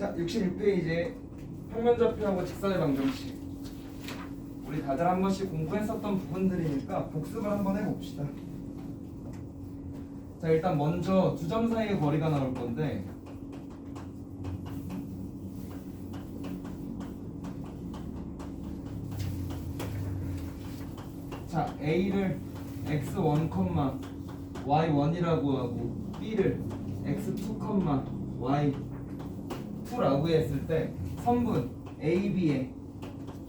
자, 66페이지에 평면좌표하고 직선의 방정식. 우리 다들 한 번씩 공부했었던 부분들이니까 복습을 한번 해봅시다. 자, 일단 먼저 두 점 사이의 거리가 나올 건데, 자, A를 x1, y1이라고 하고 B를 x2, y2라고 했을 때 선분 AB의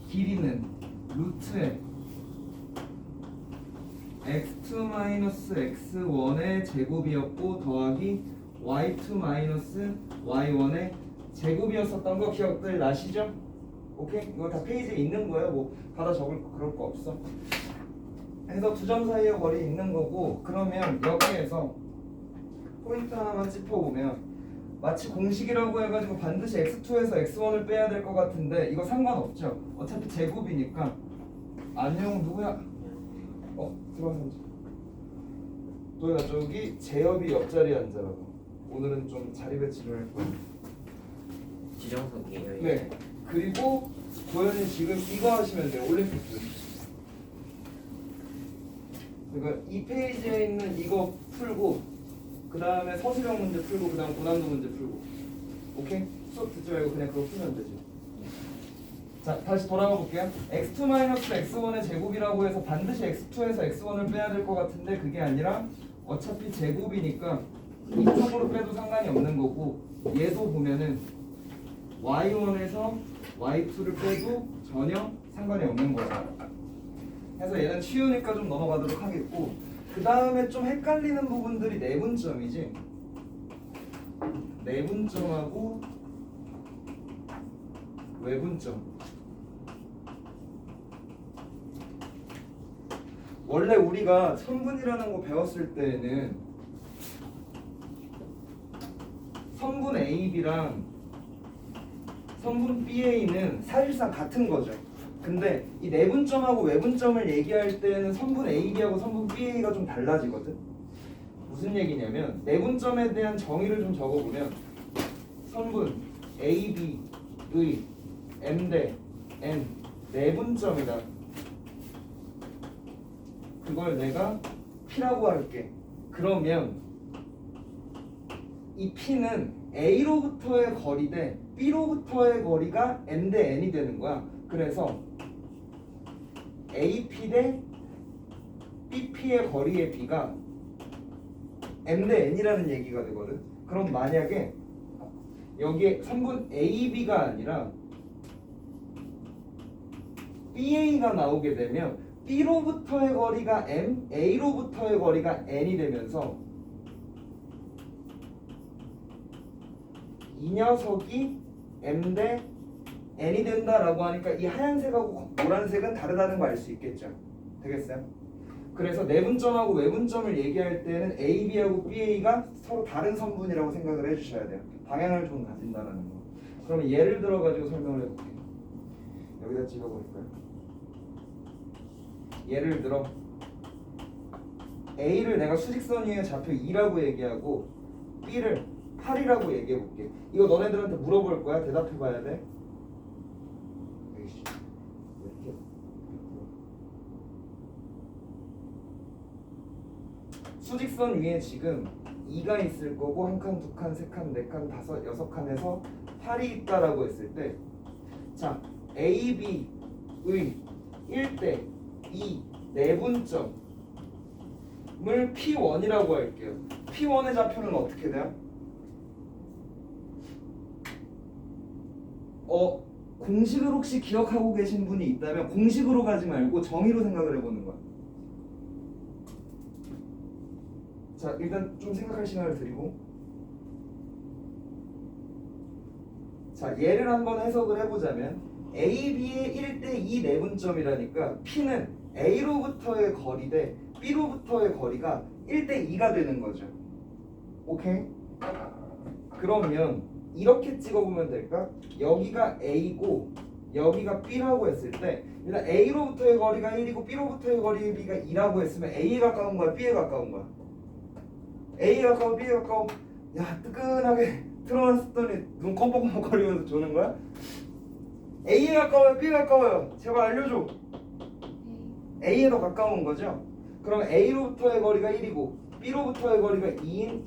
길이는 루트의 x2-x1의 제곱이었고 더하기 y2-y1의 제곱이었었던 거 기억들 나시죠? 오케이? 이거 다 페이지에 있는 거예요. 뭐 받아 적을 거 그럴 거 없어. 해서 두 점 사이의 거리 있는 거고, 그러면 여기에서 포인트 하나만 짚어보면 마치 공식이라고 해가지고 반드시 x2에서 x1을 빼야 될 것 같은데 이거 상관없죠. 어차피 제곱이니까. 안녕 누구야? 들어와서 앉아. 도현아 저기 재엽이 옆자리에 앉아라고. 오늘은 좀 자리 배치를 할 거야. 지정석이에요. 네. 그리고 도현이 지금 이거 하시면 돼요. 올림픽스. 그러니까 이 페이지에 있는 이거 풀고 그 다음에 서술형 문제 풀고 그 다음 고난도 문제 풀고. 오케이? 수업 듣지 말고 그냥 그거 풀면 되지. 자, 다시 돌아가 볼게요. x2-x1의 제곱이라고 해서 반드시 x2에서 x1을 빼야 될 것 같은데 그게 아니라 어차피 제곱이니까 이쪽으로 빼도 상관이 없는 거고, 얘도 보면은 y1에서 y2를 빼도 전혀 상관이 없는 거야. 그래서 얘는 쉬우니까 좀 넘어가도록 하겠고, 그 다음에 좀 헷갈리는 부분들이 내분점이지. 내분점하고 외분점. 원래 우리가 선분이라는 거 배웠을 때에는 선분 AB랑 선분 BA는 사실상 같은 거죠. 근데 이 내분점하고 외분점을 얘기할 때는 선분 AB하고 선분 BA가 좀 달라지거든. 무슨 얘기냐면 내분점에 대한 정의를 좀 적어보면 선분 AB의 M 대 N 내분점이다. 그걸 내가 P라고 할게. 그러면 이 P는 A로부터의 거리 대 B로부터의 거리가 M 대 N이 되는 거야. 그래서 AP 대 BP의 거리의 B가 M 대 N이라는 얘기가 되거든. 그럼 만약에 여기에 선분 AB가 아니라 BA가 나오게 되면 B로부터의 거리가 M, A로부터의 거리가 N이 되면서 이 녀석이 M 대 N이 된다라고 하니까 이 하얀색하고 노란색은 다르다는 거 알 수 있겠죠? 되겠어요? 그래서 내분점하고 외분점을 얘기할 때는 AB하고 BA가 서로 다른 선분이라고 생각을 해주셔야 돼요. 방향을 좀 가진다는 거. 그러면 예를 들어 가지고 설명을 해볼게요. 여기다 찍어볼까요? 예를 들어 A를 내가 수직선 위에 좌표 2라고 얘기하고 B를 8이라고 얘기해 볼게. 이거 너네들한테 물어볼 거야. 대답해 봐야 돼. 수직선 위에 지금 2가 있을 거고 한 칸, 두 칸, 세 칸, 네 칸, 다섯, 여섯 칸에서 8이 있다라고 했을 때, 자 AB의 1대 2 내분점을 P1이라고 할게요. P1의 좌표는 어떻게 돼요? 공식을 혹시 기억하고 계신 분이 있다면 공식으로 가지 말고 정의로 생각을 해보는 거야. 자, 일단 좀 생각할 시간을 드리고, 자, 얘를 한번 해석을 해보자면 AB의 1대2 내분점이라니까 P는 A로부터의 거리 대 B로부터의 거리가 1대2가 되는 거죠. 오케이? 그러면 이렇게 찍어보면 될까? 여기가 A고 여기가 B라고 했을 때 일단 A로부터의 거리가 1이고 B로부터의 거리가 2라고 했으면 A에 가까운 거야? B에 가까운 거야? A에 가까워? B에 가까워? 야, 뜨끈하게 틀어놨더니 눈 껌뻑껌뻑거리면서 조는 거야? A에 가까워요? B에 가까워요? 제발 알려줘. A에 더 가까운 거죠? 그럼 A로부터의 거리가 1이고 B로부터의 거리가 2인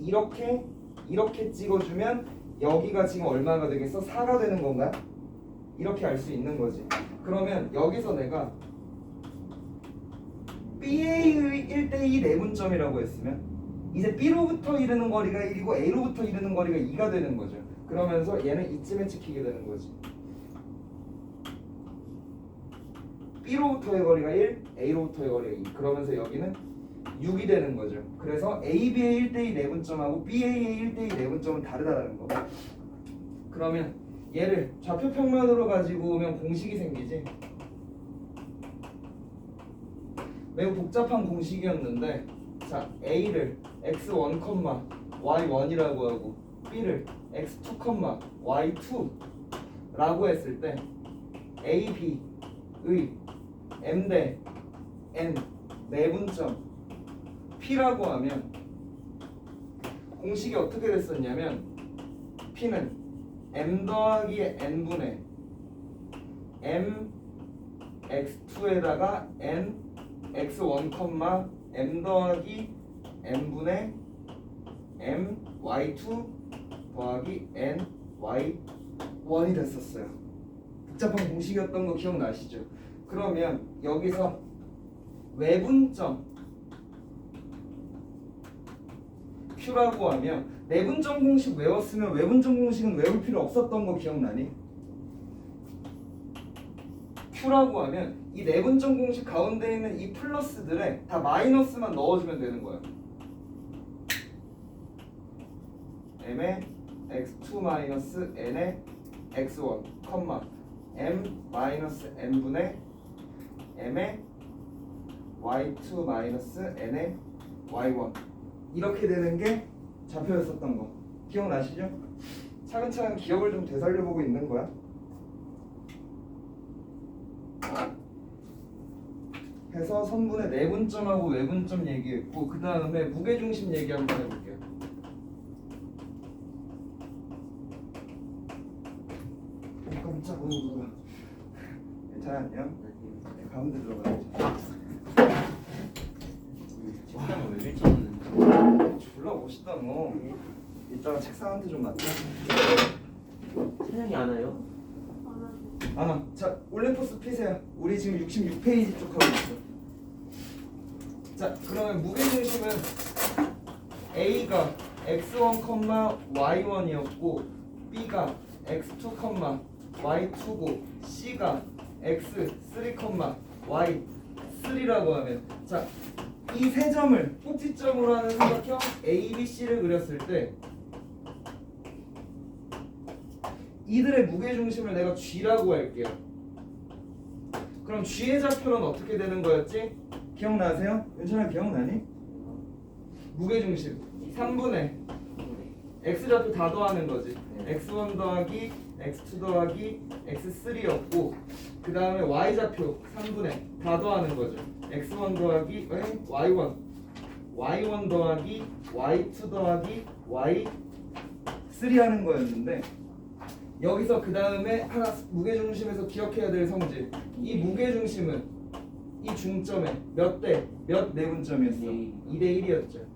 이렇게 찍어주면 여기가 지금 얼마가 되겠어? 4가 되는 건가요? 이렇게 알 수 있는 거지. 그러면 여기서 내가 B의 1대2 내분점이라고 했으면 이제 B로부터 이르는 거리가 1이고 A로부터 이르는 거리가 2가 되는 거죠. 그러면서 얘는 이쯤에 찍히게 되는 거지. B로부터의 거리가 1, A로부터의 거리가 2. 그러면서 여기는 6이 되는 거죠. 그래서 AB의 1대2 내분점하고 BA의 1대2 내분점은 다르다는 거. 그러면 얘를 좌표 평면으로 가지고 오면 공식이 생기지. 매우 복잡한 공식이었는데, 자 A를 x1, y1이라고 하고 B를 x2, y2라고 했을 때 AB의 M 대 N 내분점 P라고 하면 공식이 어떻게 됐었냐면 P는 M 더하기 N분의 M x2에다가 N x1, M 더하기 N분의 M y2 더하기 N y1이 됐었어요. 복잡한 공식이었던 거 기억나시죠? 그러면 여기서 외분점 Q라고 하면 내분점 공식 외웠으면 외분점 공식은 외울 필요 없었던 거 기억나니? Q라고 하면 이 내분점 공식 가운데 있는 이 플러스들에 다 마이너스만 넣어주면 되는 거야. M의 x2 마이너스 N의 x1, M 마이너스 N분의 M의 y2 마이너스 N의 y1 이렇게 되는 게 좌표였었던 거 기억나시죠? 차근차근 기억을 좀 되살려보고 있는 거야. 해서 선분의 내분점하고 외분점 얘기했고 그 다음에 무게중심 얘기 한번 해볼게요. 깜짝 놀랐어. 괜찮았냐? 네, 가운데 들어가야지. 책상을 왜 밀쳐놨는지. 졸라 멋있다 너. 이따가 책상한테 좀 맡자. 세상이 안 와요? 아, 자 올림포스 피세요. 우리 지금 66페이지 쪽 하고 있어. 자 그러면 무게중심은 A가 x1, y1이었고 B가 x2, y2고 C가 x3, y3라고 하면 자 이 세 점을 꼭지점으로 하는 삼각형 ABC를 그렸을 때 이들의 무게중심을 내가 G라고 할게요. 그럼 G의 좌표는 어떻게 되는 거였지? 기억나세요? 윤찬아 기억나니? 무게중심 3분의 X좌표 다 더하는 거지. X1 더하기 X2 더하기 X3였고 그 다음에 Y좌표 3분의 다 더하는 거죠. X1 더하기 Y1 Y1 더하기 Y2 더하기 Y3 하는 거였는데 여기서 그 다음에 하나 무게중심에서 기억해야 될 성질 이 무게중심은 이 중점에 몇 대 몇 내분점이었어? 2대 1이었죠.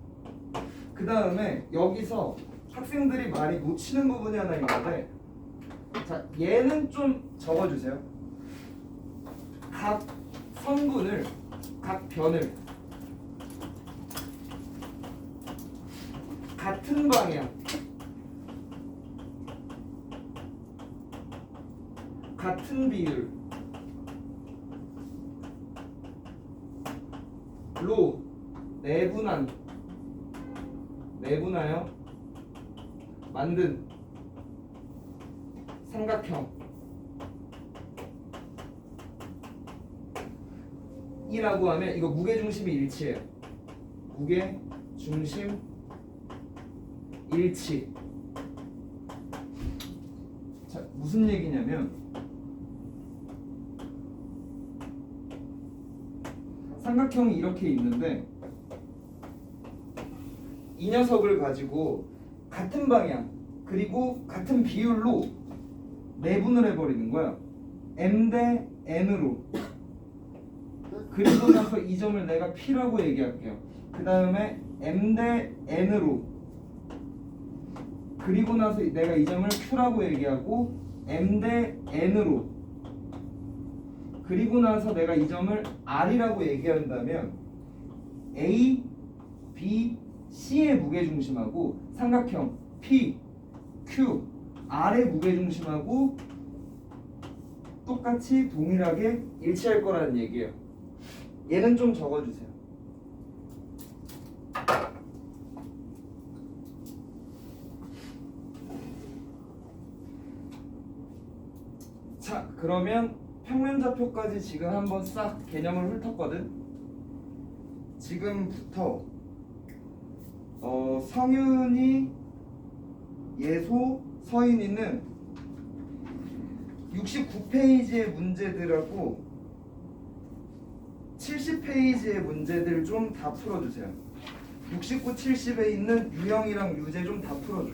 그 다음에 여기서 학생들이 많이 놓치는 부분이 하나 있는데 자 얘는 좀 적어주세요. 각 선분을 각 변을 같은 방향 같은 비율로 내분하여 만든 삼각형 이라고 하면 이거 무게중심이 일치해요. 무게중심 일치. 자 무슨 얘기냐면 삼각형이 이렇게 있는데 이 녀석을 가지고 같은 방향 그리고 같은 비율로 내분을 해버리는 거야. m 대 n으로. 그리고 나서 이 점을 내가 p라고 얘기할게요. 그 다음에 m 대 n으로. 그리고 나서 내가 이 점을 q라고 얘기하고 m 대 n으로. 그리고 나서 내가 이 점을 r이라고 얘기한다면 a, b, c의 무게중심하고 삼각형 p, q, r의 무게중심하고 똑같이 동일하게 일치할 거라는 얘기예요. 얘는 좀 적어주세요. 자, 그러면 평면좌표까지 지금 한번 싹 개념을 훑었거든. 지금부터 성윤이, 예소, 서인이는 69페이지의 문제들하고 70페이지의 문제들 좀 다 풀어주세요. 69, 70에 있는 유형이랑 유제 좀 다 풀어줘.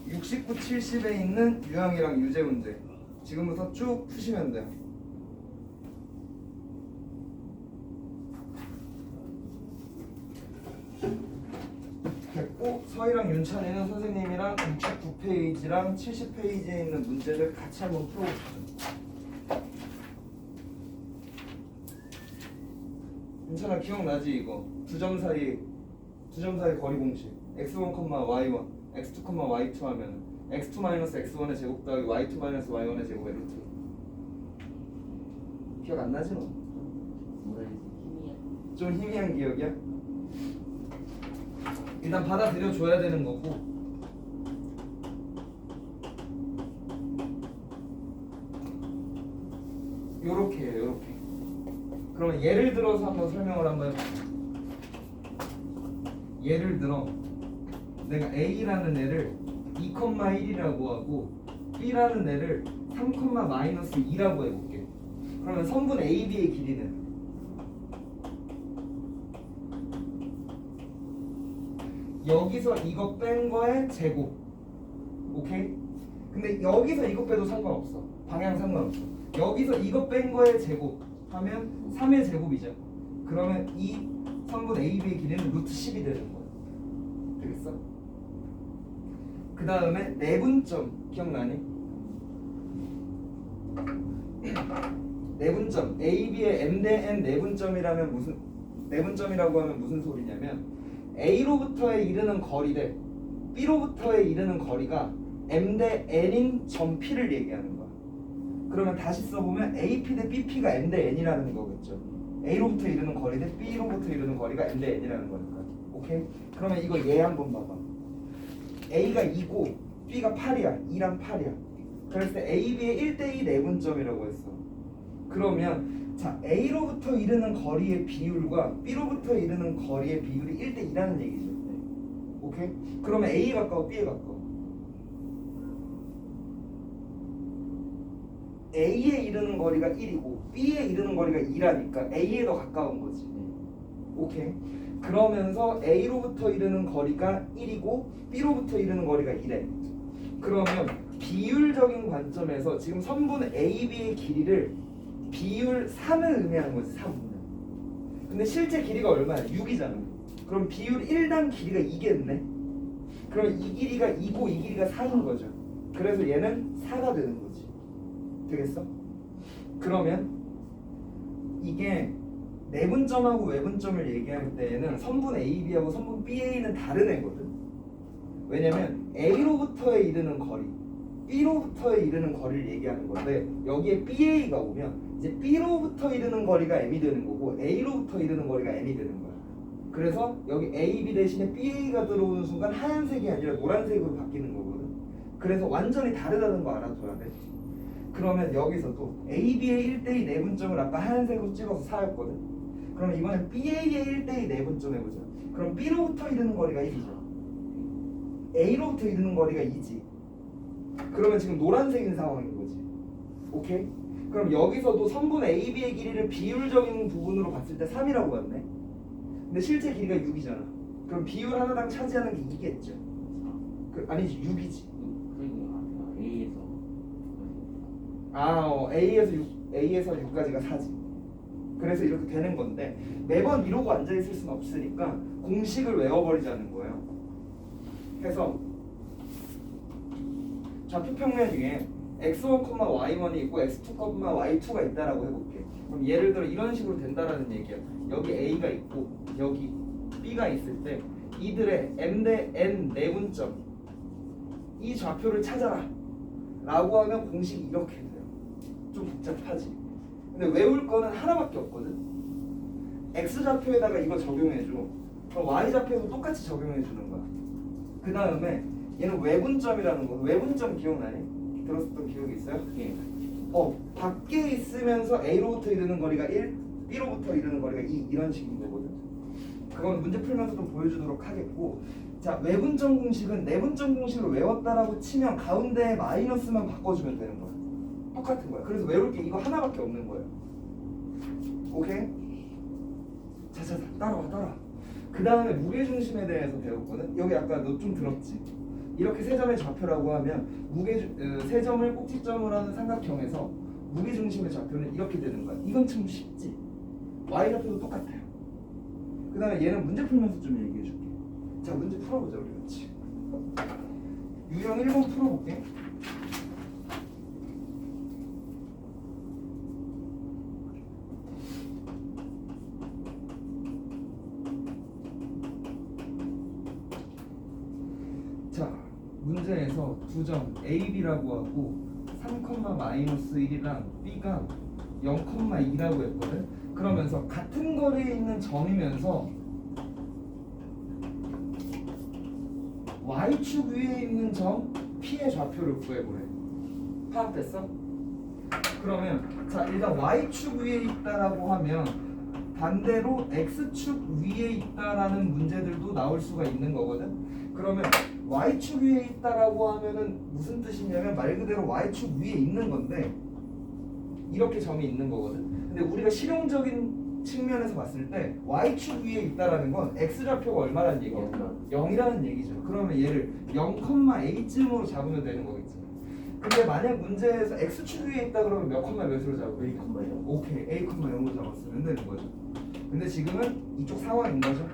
69, 70에 있는 유형이랑 유제 문제 지금부터 쭉 푸시면 돼요. 됐고, 서희랑 윤찬이는 선생님이랑 69페이지랑 70페이지에 있는 문제들 같이 한번 풀어보시죠. 윤찬아 기억나지 이거? 두 점 사이 거리 공식 x1, y1, x2, y2 하면 x2-x1의 제곱 더하기 y2-y1의 제곱의 루트. 기억 안 나지 너? 뭐라지? 힘이야. 좀 희미한 기억이야? 일단 받아들여 줘야 되는 거고. 요렇게 해요, 요렇게. 그러면 예를 들어서 한번 설명을 한번 해볼게요. 예를 들어 내가 A라는 애를 2,1이라고 하고 B라는 애를 3,-2라고 해볼게. 그러면 선분 AB의 길이는 여기서 이거 뺀 거의 제곱. 오케이? 근데 여기서 이거 빼도 상관없어. 방향 상관없어. 여기서 이거 뺀 거의 제곱 하면 3의 제곱이죠. 그러면 이 선분 AB의 길이는 루트 10이 되는 거야. 되겠어? 그 다음에 내분점 기억나니? 내분점 AB의 M 대 N 내분점이라면 무슨 내분점이라고 하면 무슨 소리냐면 A로부터에 이르는 거리 대 B로부터에 이르는 거리가 M 대 N인 점 P를 얘기하는 거야. 그러면 다시 써보면 AP 대 BP가 M 대 N이라는 거겠죠. A로부터 이르는 거리 대 B로부터 이르는 거리가 M 대 N이라는 거니까. 오케이? 그러면 이거 얘 한번 봐봐. A가 2고 B가 8이야. 2랑 8이야. 그래서 AB의 1대2 내분점이라고 했어. 그러면 자 A로부터 이르는 거리의 비율과 B로부터 이르는 거리의 비율이 1대2라는 얘기죠. 오케이? 그러면 A에 가까워 B에 가까워? A에 이르는 거리가 1이고 B에 이르는 거리가 2라니까 A에 더 가까운 거지. 오케이? 그러면서 A로부터 이르는 거리가 1이고 B로부터 이르는 거리가 2래. 그러면 비율적인 관점에서 지금 선분 AB의 길이를 비율 3을 의미하는 거지. 3. 근데 실제 길이가 얼마야? 6이잖아. 그럼 비율 1당 길이가 2겠네. 그럼 이 길이가 2고 이 길이가 4인 거죠. 그래서 얘는 4가 되는 거지. 되겠어? 그러면 이게 내분점하고 외분점을 얘기할 때에는 선분 AB하고 선분 BA는 다른 애거든. 왜냐면 A로부터에 이르는 거리, B로부터에 이르는 거리를 얘기하는 건데 여기에 BA가 오면 이제 B로부터 이르는 거리가 M이 되는 거고 A로부터 이르는 거리가 N이 되는 거야. 그래서 여기 AB 대신에 BA가 들어오는 순간 하얀색이 아니라 노란색으로 바뀌는 거거든. 그래서 완전히 다르다는 거 알아둬야 돼. 그러면 여기서도 AB의 1대2 내분점을 아까 하얀색으로 찍어서 4였거든. 그럼 이번엔 BA의 1대2 내분점 해보자. 그럼 B로부터 이르는 거리가 1이죠. A로부터 이르는 거리가 2지. 그러면 지금 노란색인 상황인 거지. 오케이? 그럼 여기서도 선분 AB의 길이를 비율적인 부분으로 봤을 때 3이라고 했네. 근데 실제 길이가 6이잖아. 그럼 비율 하나당 차지하는 게 2겠죠. 아니지 6이지. 그리고 A에서 A에서 6까지가 4지. 그래서 이렇게 되는 건데 매번 이러고 앉아 있을 수는 없으니까 공식을 외워버리자는 거예요. 해서 좌표 평면 위에 x1, y1이 있고 x2, y2가 있다라고 해볼게. 그럼 예를 들어 이런 식으로 된다라는 얘기야. 여기 A가 있고 여기 B가 있을 때 이들의 m 대 n 내분점 이 좌표를 찾아라 라고 하면 공식이 이렇게 돼요. 좀 복잡하지. 근데 외울 거는 하나밖에 없거든. x좌표에다가 이거 적용해줘. 그럼 y좌표에도 똑같이 적용해주는 거야. 그 다음에 얘는 외분점이라는 거. 외분점 기억나니? 들었었던 기억이 있어요? 예. 밖에 있으면서 A로부터 이르는 거리가 1, B로부터 이르는 거리가 2 이런 식인 거거든. 그건 문제 풀면서도 보여주도록 하겠고, 자 외분점 공식은 내분점 공식을 외웠다라고 치면 가운데에 마이너스만 바꿔주면 되는 거야. 똑같은 거야. 그래서 외울 게 이거 하나밖에 없는 거예요. 오케이? 자 따라와. 그 다음에 무게중심에 대해서 배웠거든. 여기 아까 너 좀 들었지? 이렇게 세 점의 좌표라고 하면 세 점을 꼭지점으로 하는 삼각형에서 무게중심의 좌표는 이렇게 되는 거야. 이건 참 쉽지. y좌표도 똑같아요. 그 다음에 얘는 문제 풀면서 좀 얘기해 줄게. 자 문제 풀어보자 우리 같이. 유형 1번 풀어볼게. 자 문제에서 두 점 A, B라고 하고 3,-1이랑 B가 0,2라고 했거든. 그러면서 같은 거리에 있는 점이면서 Y축 위에 있는 점 P의 좌표를 구해보래. 파악됐어? 그러면 자 일단 Y축 위에 있다라고 하면 반대로 X축 위에 있다라는 문제들도 나올 수가 있는 거거든. 그러면 Y축 위에 있다라고 하면은 무슨 뜻이냐면 말 그대로 Y축 위에 있는 건데 이렇게 점이 있는 거거든. 근데 우리가 실용적인 측면에서 봤을 때 Y축 위에 있다라는 건 X좌표가 얼마라는 얘기야? 0이라는 얘기죠. 그러면 얘를 0,A쯤으로 잡으면 되는 거겠지. 근데 만약 문제에서 X축 위에 있다 그러면 몇 컴마 몇으로 잡을까? A,0. 오케이, A,0로 잡았으면 되는 거죠. 근데 지금은 이쪽 상황인 거죠.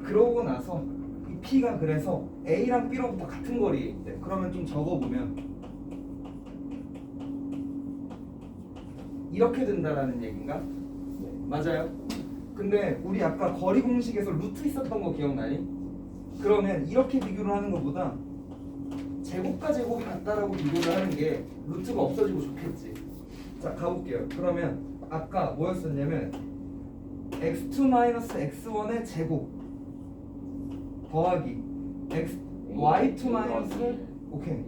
그러고 나서 이 P가 그래서 A랑 B로부터 같은 거리에 있대. 그러면 좀 적어보면 이렇게 된다라는 얘긴가? 맞아요. 근데 우리 아까 거리 공식에서 루트 있었던 거 기억나니? 그러면 이렇게 비교를 하는 것보다 제곱과 제곱이 같다라고 비교를 하는 게 루트가 없어지고 좋겠지. 자 가볼게요. 그러면 아까 뭐였었냐면 x2-x1의 제곱 더하기 y2- 오케이.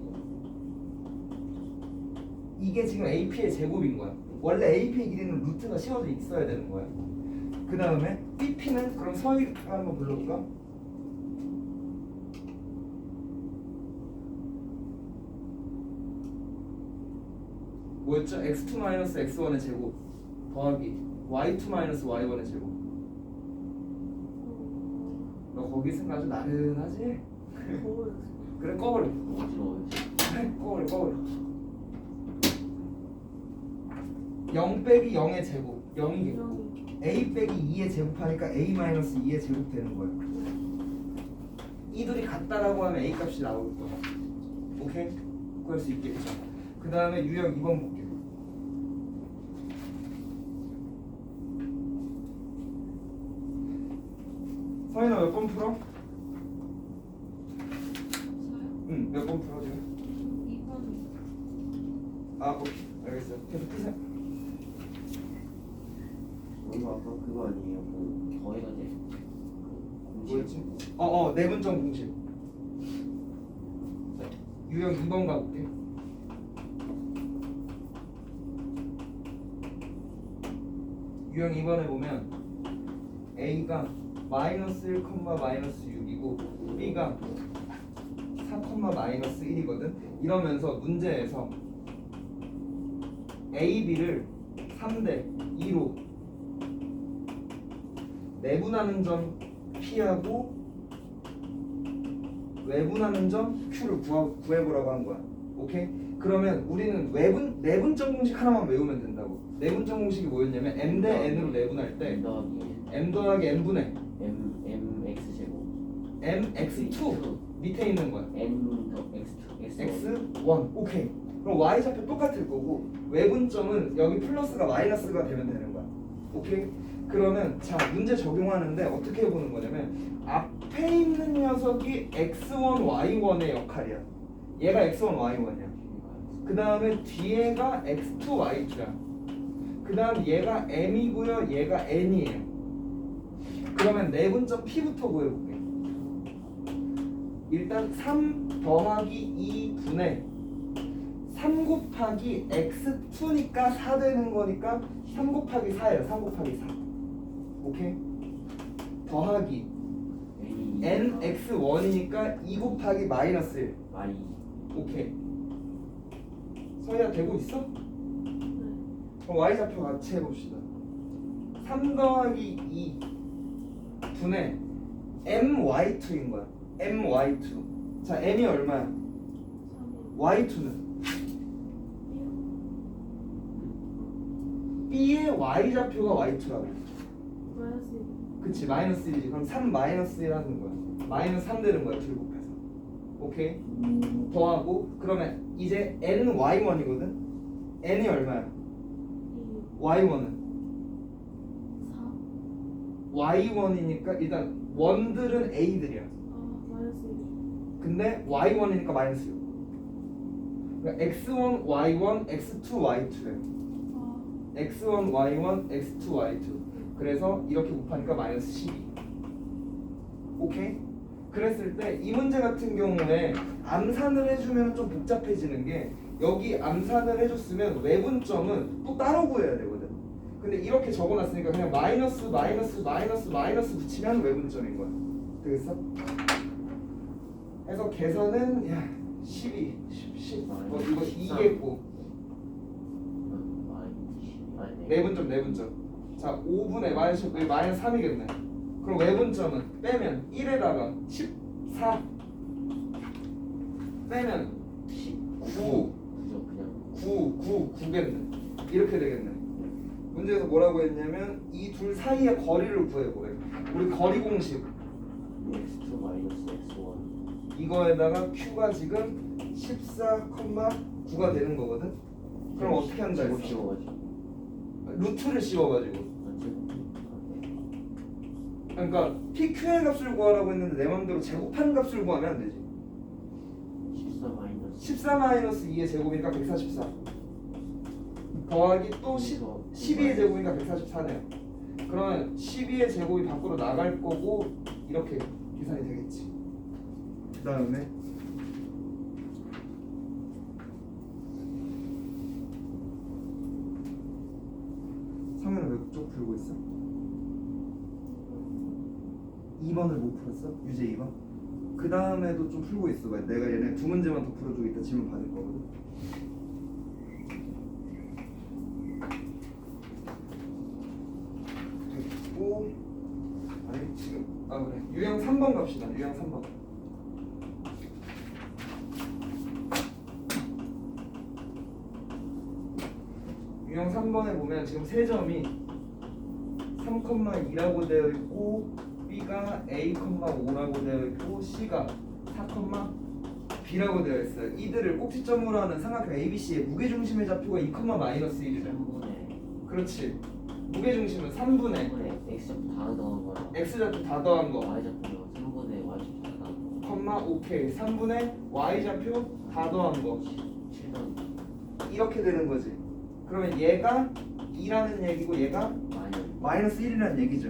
이게 지금 AP의 제곱인 거야. 원래 AP의 길이는 루트가 씌워져 있어야 되는 거야. 그 다음에 BP는 그럼 서희가 한번 불러볼까? 뭐였죠? x2-x1의 제곱 더하기 y2-y1의 제곱. 너 거기 있으면 아주 나른하지? 그래 꺼버려. 어지러워요. 꺼버려. 0 빼기 0의 제곱 0이겠고 a 빼기 2의 제곱하니까 a-2의 제곱 되는 거예요. 이들이 같다라고 하면 a 값이 나올 거야. 오케이? 그럴 수 있겠죠. 그 다음에 유형 2번 볼게요. 서인아 몇 번 풀어? 응, 몇 번 풀어 지금? 2번. 오케이, 알겠어요. 계속 푸세요. 이거 아까 그거 아니에요? 그 더해가지고 그 뭐였지? 내분점 공식. 유형 2번 가볼게. 유형 2번에 보면 A가 -1, -6이고 B가 4, -1이거든. 이러면서 문제에서 A, B를 3대 2로 내분하는 점 P하고 외분하는 점 Q를 구해보라고 한 거야. 오케이? 그러면 우리는 내분점 공식 하나만 외우면 된다고. 내분점 공식이 뭐였냐면 M 대 N으로 내분할 때 M 더하기 N분의 MX 제곱 MX2 밑에 있는 거야. M 더 X2 X1. 오케이. 그럼 Y좌표 똑같을 거고 외분점은 여기 플러스가 마이너스가 되면 되는 거야. 오케이? 그러면 자 문제 적용하는데 어떻게 해보는 거냐면 앞에 있는 녀석이 X1, Y1의 역할이야. 얘가 X1, Y1이야. 그 다음에 뒤에가 X2, Y2야. 그 다음 얘가 M이고요. 얘가 N이에요. 그러면 내분점 P부터 구해볼게. 일단 3 더하기 2분의 3 곱하기 X2니까 4 되는 거니까 3 곱하기 4예요. 3 곱하기 4. 오케이? 더하기 NX1이니까 2 곱하기 마이너스 1. Y 오케이. 서희야 되고 있어? 그럼 Y좌표 같이 해봅시다. 3 더하기 2 분의 MY2인 거야. MY2. 자, M이 얼마야? Y2는? B의 Y좌표가 Y2라고. 그치, 마이너스 1이지. 그럼 3 마이너스 1 하는 거야. 마이너스 3 되는 거야, 둘 곱해서. 오케이? 더하고, 그러면 이제 NY1이거든? N이 얼마야? Y1은? Y1이니까 일단 원들은 A들이야. 근데 Y1이니까 마이너스 6. 그러니까 X1, Y1, X2, Y2래. X1, Y1, X2, Y2. 그래서 이렇게 곱하니까 마이너스 12. 오케이? 그랬을 때 이 문제 같은 경우에 암산을 해주면 좀 복잡해지는 게 여기 암산을 해줬으면 외분점은 또 따로 구해야 되거든. 근데 이렇게 적어놨으니까 그냥 마이너스 마이너스 마이너스 마이너스 붙이면 외분점인 거야. 되겠어? 해서 계산은 야 12, 10 이거 2겠고 내분점 내분점. 자 5분의 마이너스 3이겠네. 그럼 외분점은 빼면 1에다가 14 빼면 9 9겠네. 이렇게 되겠네. 문제에서 뭐라고 했냐면 이 둘 사이의 거리를 구해보래. 우리 거리 공식 X2 마이너스 X1 이거에다가 Q가 지금 14,9가 되는 거거든. 그럼 어떻게 한다 했어? 씌워가지고 루트를 씌워가지고. 그러니까 PQ의 값을 구하라고 했는데 내 맘대로 제곱하는 값을 구하면 안 되지. 14 마이너스 14 마이너스 2의 제곱이니까 144 더하기 또 12의 제곱이니까 144네요. 그러면 12의 제곱이 밖으로 나갈 거고 이렇게 계산이 되겠지. 그 다음에 성현은 왜 그쪽 풀고 있어? 2번을 못 풀었어? 유제 2번? 그 다음에도 좀 풀고 있어 봐. 내가 얘네 두 문제만 더 풀어주고 이따 질문 받을 거거든. 됐고 아니 지금 그래 유형 3번 갑시다. 유형 3번. 유형 3번에 보면 지금 세 점이 3,2라고 되어 있고 B가 A,5라고 되어 있고 C가 4,B라고 되어 있어요. 이들을 꼭지점으로 하는 삼각형 ABC의 무게중심의 좌표가 2,-1이래. 3분의 그렇지. 무게중심은 3분의 X좌표 다 더한 거랑 X좌표 다 더한 거 Y좌표가 3분의 Y좌표 다 더한 거 컴마 오케이 3분의 Y좌표 다 더한 거 7번 이렇게 되는 거지. 그러면 얘가 2라는 얘기고 얘가 마이너스 1이라는 얘기죠.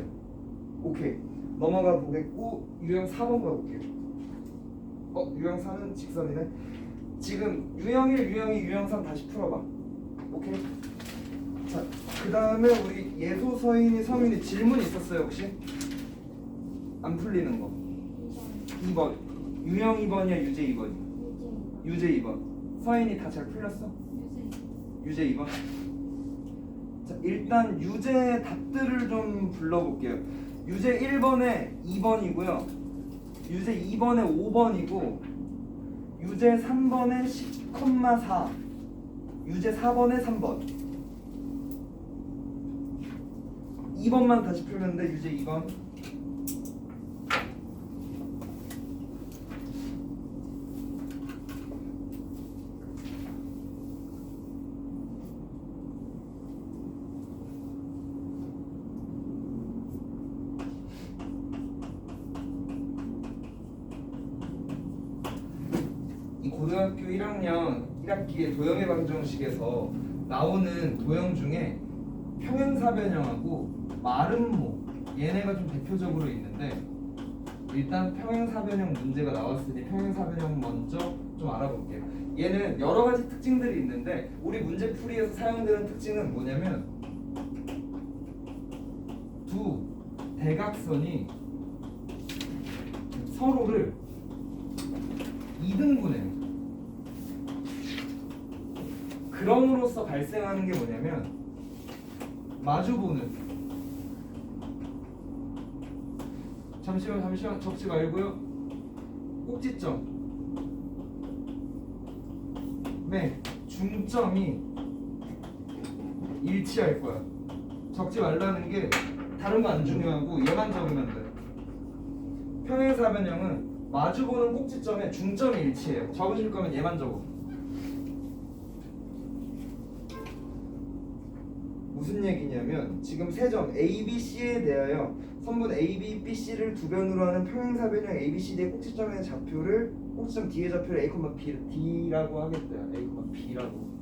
오케이 넘어가 보겠고 유형 4번 가볼게요. 유형 4는 직선이네. 지금 유형 1, 유형 2, 유형 3 다시 풀어봐. 오케이. 자, 그 다음에 우리 예소, 서인이, 성인이 질문 있었어요 혹시? 안 풀리는 거 2번 유형 2번이야 유제 2번이야? 유제 2번. 서인이 다 잘 풀렸어? 유제 2번. 자, 일단 유제 답들을 좀 불러볼게요. 유제 1번에 2번이고요. 유제 2번에 5번이고 유제 3번에 10,4 유제 4번에 3번 2번만 다시 풀면 돼. 유제 2번 이 고등학교 1학년 1학기의 도형의 방정식에서 나오는 도형 중에 평행사변형하고 마름모 얘네가 좀 대표적으로 있는데 일단 평행사변형 문제가 나왔으니 평행사변형 먼저 좀 알아볼게요. 얘는 여러 가지 특징들이 있는데 우리 문제풀이에서 사용되는 특징은 뭐냐면 두 대각선이 서로를 2등분해요. 그럼으로써 발생하는 게 뭐냐면 마주보는 잠시만 적지 말고요. 꼭지점 네 중점이 일치할 거야. 적지 말라는 게 다른 거 안 중요하고 얘만 적으면 돼. 평행사변형은 마주보는 꼭지점에 중점이 일치해요. 적으실 거면 얘만 적어. 무슨 얘기냐면 지금 세 점 A, B, C에 대하여 선분 A, B, B, C를 두 변으로 하는 평행사변형 A, B, C 의 꼭지점의 좌표를 꼭지점 D의 좌표를 A, B, D라고 하겠대요. A, B라고.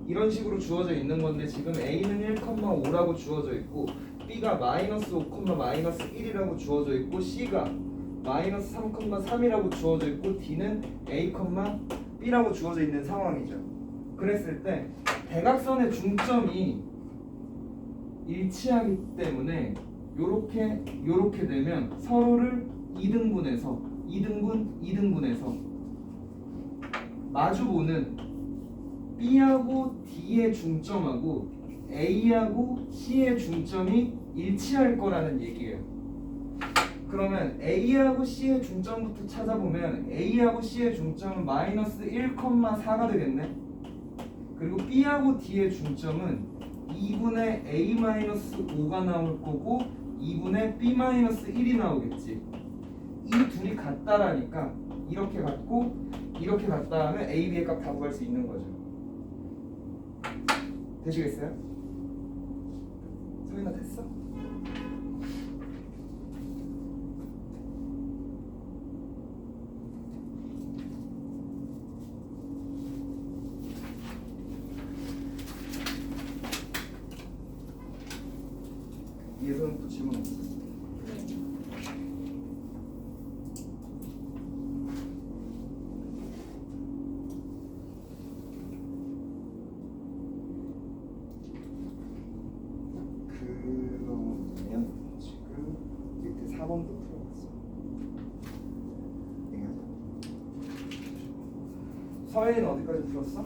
이런 식으로 주어져 있는 건데 지금 A는 1,5라고 주어져 있고 B가 마이너스 5, 마이너스 1이라고 주어져 있고 C가 마이너스 3,3이라고 주어져 있고 D는 A, B라고 주어져 있는 상황이죠. 그랬을 때 대각선의 중점이 일치하기 때문에 요렇게 되면 서로를 2등분해서 마주보는 B하고 D의 중점하고 A하고 C의 중점이 일치할 거라는 얘기예요. 그러면 A하고 C의 중점부터 찾아보면 A하고 C의 중점은 마이너스 1,4가 되겠네. 그리고 B하고 D의 중점은 2분의 A-5가 나올 거고 2분의 B-1이 나오겠지. 이 둘이 같다라니까 이렇게 같고 이렇게 같다 하면 A, B의 값 다 구할 수 있는 거죠. 되시겠어요? 소연아 됐어? 예선 또 질문 없어? 그러면 지금 밑에 4번도 풀어봤어. 얘기하자. 서혜는 어디까지 풀었어?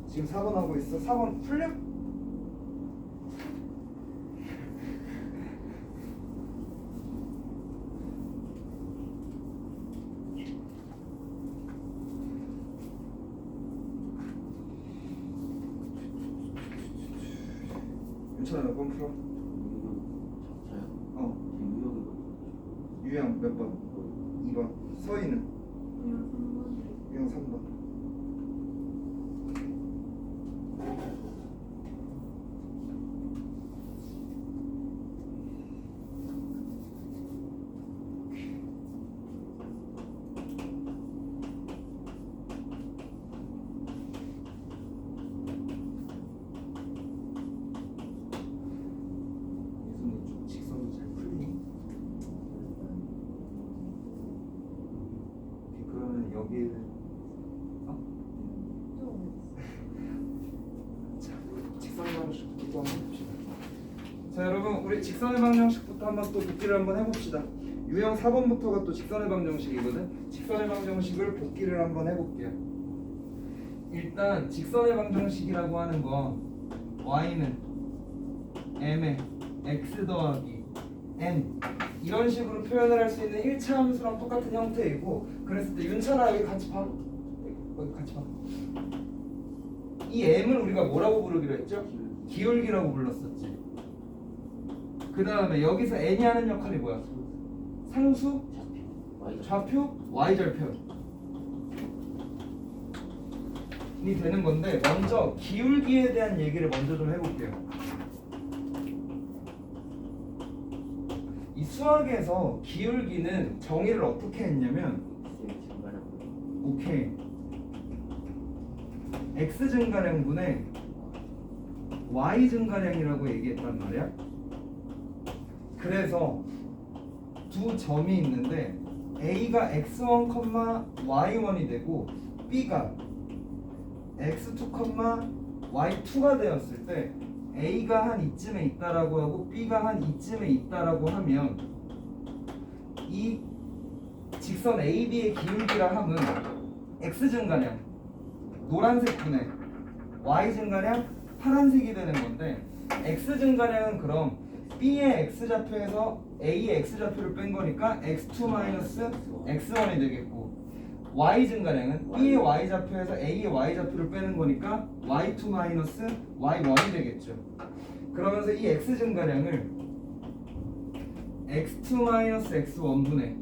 지금 4번 하고 있어. 4번 풀려? 윤철아 몇 번 풀어? 저요? 유형 몇 번? 2번. 서희는? 유형 3번. 직선도 잘 풀리니? 그러면 여기에 자, 직선의 방정식부터 한번 해봅시다. 자, 여러분 우리 직선의 방정식부터 한번 또 복기를 한번 해봅시다. 유형 4번부터가 또 직선의 방정식이거든. 직선의 방정식을 복기를 한번 해볼게요. 일단 직선의 방정식이라고 하는 건 y는 m에 x 더하기 n 이런 식으로 표현을 할 수 있는 1차 함수랑 똑같은 형태이고, 그랬을 때 윤찬아 여기 같이 봐. 여기 같이 봐. 이 m을 우리가 뭐라고 부르기로 했죠? 기울기라고 불렀었지. 그 다음에 여기서 n이 하는 역할이 뭐야? 상수, 좌표, y절표 이 되는 건데, 먼저 기울기에 대한 얘기를 먼저 좀 해볼게요. 이 수학에서 기울기는 정의를 어떻게 했냐면, 오케이, x 증가량분의 y 증가량이라고 얘기했단 말이야. 그래서 두 점이 있는데 a가 x1, y1이 되고 b가 x2, y2가 되었을 때 a가 한 이쯤에 있다라고 하고 b가 한 이쯤에 있다라고 하면 이 직선 AB의 기울기라 함은 x 증가량 노란색 분의 y 증가량 파란색이 되는 건데, x 증가량은 그럼 b의 x 좌표에서 a의 x 좌표를 뺀 거니까 x2 마이너스 x1이 되겠고, y 증가량은 b의 y 좌표에서 a의 y 좌표를 빼는 거니까 y2 마이너스 y1이 되겠죠. 그러면서 이 x 증가량을 x2 마이너스 x1분의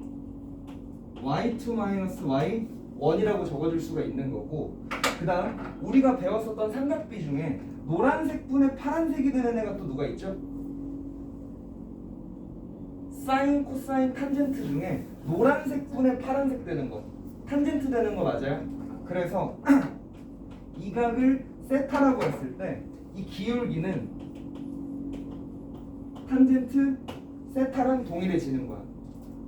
y2 마이너스 y1이라고 적어줄 수가 있는 거고, 그 다음 우리가 배웠었던 삼각비 중에 노란색 분의 파란색이 되는 애가 또 누가 있죠? 사인, 코사인, 탄젠트 중에 노란색 분의 파란색 되는 거, 탄젠트 되는 거 맞아요? 그래서 이 각을 세타라고 했을 때 이 기울기는 탄젠트 세타랑 동일해지는 거야.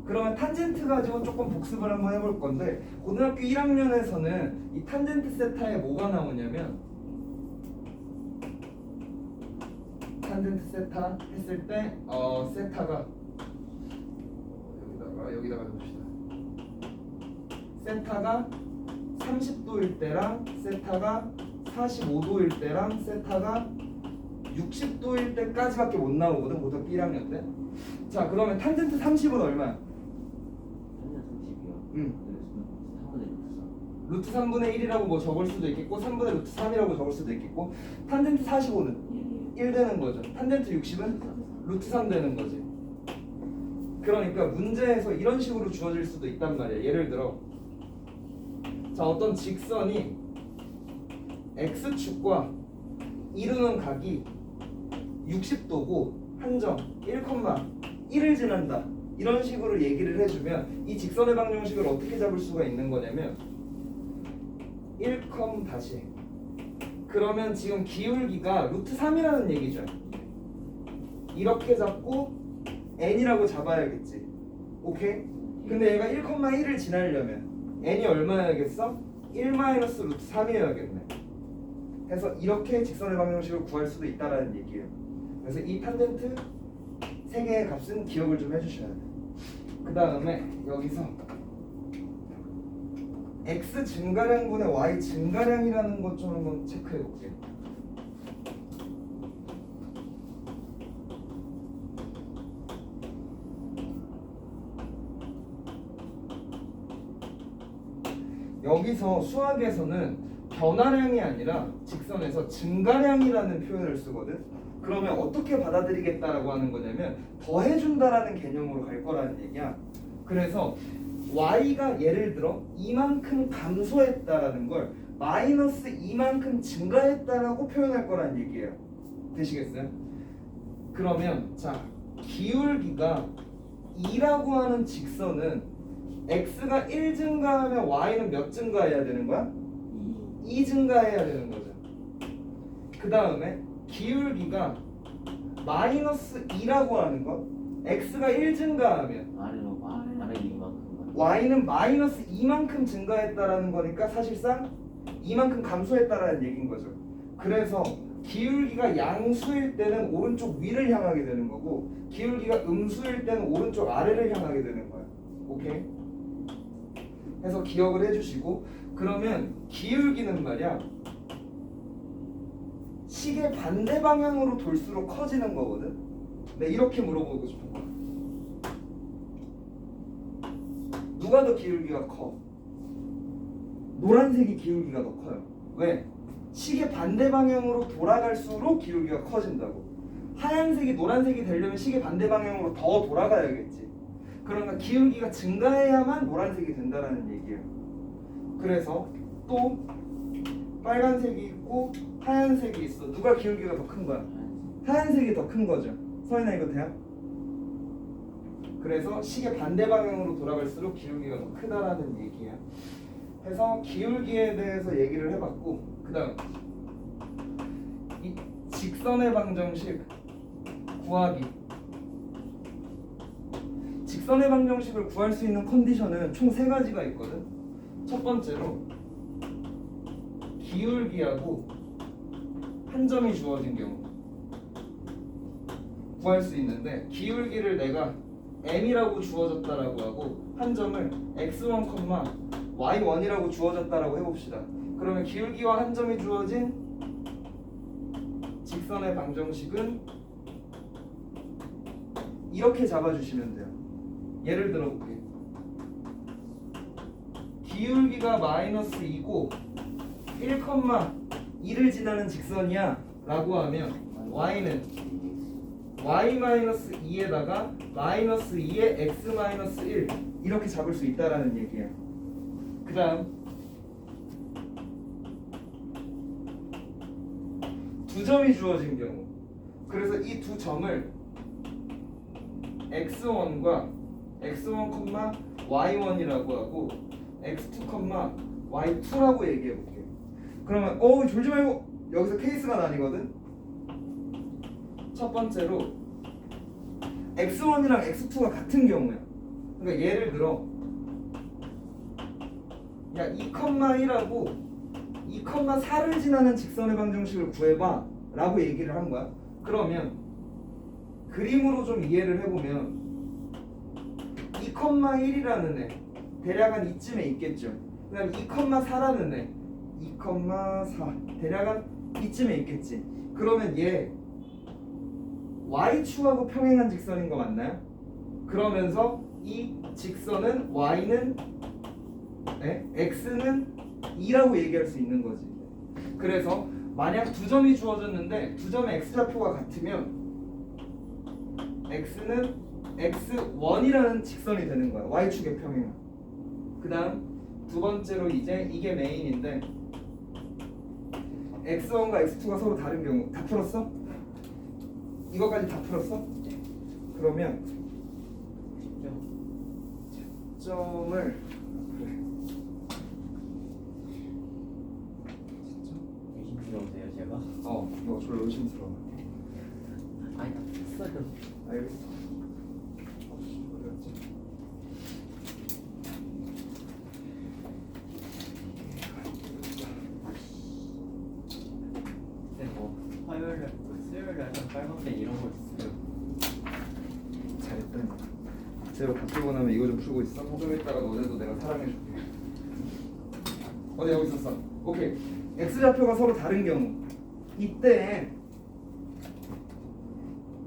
그러면 탄젠트 가지고 조금 복습을 한번 해볼 건데, 고등학교 1학년에서는 이 탄젠트 세타에 뭐가 나오냐면, 탄젠트 세타 했을 때 세타가 여기다가 봅시다. 세타가 30도일 때랑 세타가 45도일 때랑 세타가 60도일 때까지밖에 못 나오거든, 고등학교 1학년 때. 자, 그러면 탄젠트 30은 얼마야? 루트 3분의 1이라고 뭐 적을 수도 있겠고, 3분의 루트 3이라고 적을 수도 있겠고, 탄젠트 45는 1 되는 거죠. 탄젠트 60은 루트 3 되는 거지. 그러니까 문제에서 이런 식으로 주어질 수도 있단 말이야. 예를 들어, 자, 어떤 직선이 x축과 이루는 각이 60도고 한점 1,1을 지난다, 이런 식으로 얘기를 해주면 이 직선의 방정식을 어떻게 잡을 수가 있는 거냐면 1, 다시, 그러면 지금 기울기가 루트 3이라는 얘기죠. 이렇게 잡고 n이라고 잡아야겠지. 오케이? 근데 얘가 1,1을 지나려면 n이 얼마여야겠어? 1 마이너스 루트 3이어야겠네. 해서 이렇게 직선의 방정식을 구할 수도 있다라는 얘기예요. 그래서 이 탄젠트 3개의 값은 기억을 좀 해주셔야 돼요. 그 다음에 여기서 x 증가량분의 y 증가량이라는 것 좀 한번 체크해 볼게요. 여기서 수학에서는 변화량이 아니라 직선에서 증가량이라는 표현을 쓰거든. 그러면 어떻게 받아들이겠다라고 하는 거냐면 더해준다라는 개념으로 갈 거라는 얘기야. 그래서 y가 예를 들어 이만큼 감소했다라는 걸 마이너스 이만큼 증가했다라고 표현할 거라는 얘기예요. 되시겠어요? 그러면 자, 기울기가 2라고 하는 직선은 x가 1 증가하면 y는 몇 증가해야 되는 거야? 2 증가해야 되는 거죠. 그 다음에 기울기가 마이너스 2라고 하는 것, x가 1 증가하면 y는 마이너스 2만큼 증가했다라는 거니까 사실상 이만큼 감소했다라는 얘기인 거죠. 그래서 기울기가 양수일 때는 오른쪽 위를 향하게 되는 거고, 기울기가 음수일 때는 오른쪽 아래를 향하게 되는 거야. 오케이? 해서 기억을 해주시고, 그러면 기울기는 말이야 시계 반대 방향으로 돌수록 커지는 거거든. 내가 이렇게 물어보고 싶은 거야. 누가 더 기울기가 커? 노란색이 기울기가 더 커요. 왜? 시계 반대 방향으로 돌아갈수록 기울기가 커진다고. 하얀색이 노란색이 되려면 시계 반대 방향으로 더 돌아가야겠지. 그러니까 기울기가 증가해야만 노란색이 된다라는 얘기예요. 그래서 또 빨간색이 있고 하얀색이 있어. 누가 기울기가 더 큰 거야? 하얀색이 더 큰 거죠. 서인아 이거 돼요? 그래서 시계 반대 방향으로 돌아갈수록 기울기가 더 크다라는 얘기야. 그래서 기울기에 대해서 얘기를 해봤고, 그 다음 이 직선의 방정식 구하기. 직선의 방정식을 구할 수 있는 컨디션은 총 3가지가 있거든. 첫 번째로 기울기하고 한 점이 주어진 경우 구할 수 있는데, 기울기를 내가 m이라고 주어졌다라고 하고 한 점을 x1, y1이라고 주어졌다라고 해봅시다. 그러면 기울기와 한 점이 주어진 직선의 방정식은 이렇게 잡아주시면 돼요. 예를 들어볼게. 기울기가 마이너스 2고 1,2를 지나는 직선이야 라고 하면 y는 y-2에다가 마이너스 2에 x-1 이렇게 잡을 수 있다라는 얘기야. 그 다음 두 점이 주어진 경우, 그래서 이 두 점을 x1과 x1, y1이라고 하고 x2, y2라고 얘기해 볼게. 그러면 졸지 말고, 여기서 케이스가 나뉘거든. 첫 번째로 x1이랑 x2가 같은 경우야. 그러니까 예를 들어 야 2,1하고 2,4를 지나는 직선의 방정식을 구해봐 라고 얘기를 한 거야. 그러면 그림으로 좀 이해를 해보면 2,1이라는 애 대략 한 이쯤에 있겠죠. 그 다음에 2,4라는 애 2,4 대략 한 이쯤에 있겠지. 그러면 얘 y축하고 평행한 직선인 거 맞나요? 그러면서 이 직선은 y는 x는 2라고 얘기할 수 있는 거지. 그래서 만약 두 점이 주어졌는데 두 점의 x좌표가 같으면 x는 x1이라는 직선이 되는 거야. y축의 평행은. 그 다음 두 번째로 이제 이게 메인인데 x1과 x2가 서로 다른 경우. 다 풀었어? 이거까지 다 풀었어? 그러면 점을 의심스러우세요 제가? 너 졸라 의심스러워. 아니 나 했어요. 알겠어. 어디였지? 근데 뭐 화요일날 수요일날 빨간펜 이런 거 있어요. 잘했다. 제가 바뀌고 나면 이거 좀 풀고 있어. 좀 이따가 너네도 내가 사랑해줄게. 어디 여기 있었어. 오케이. x좌표가 서로 다른 경우, 이때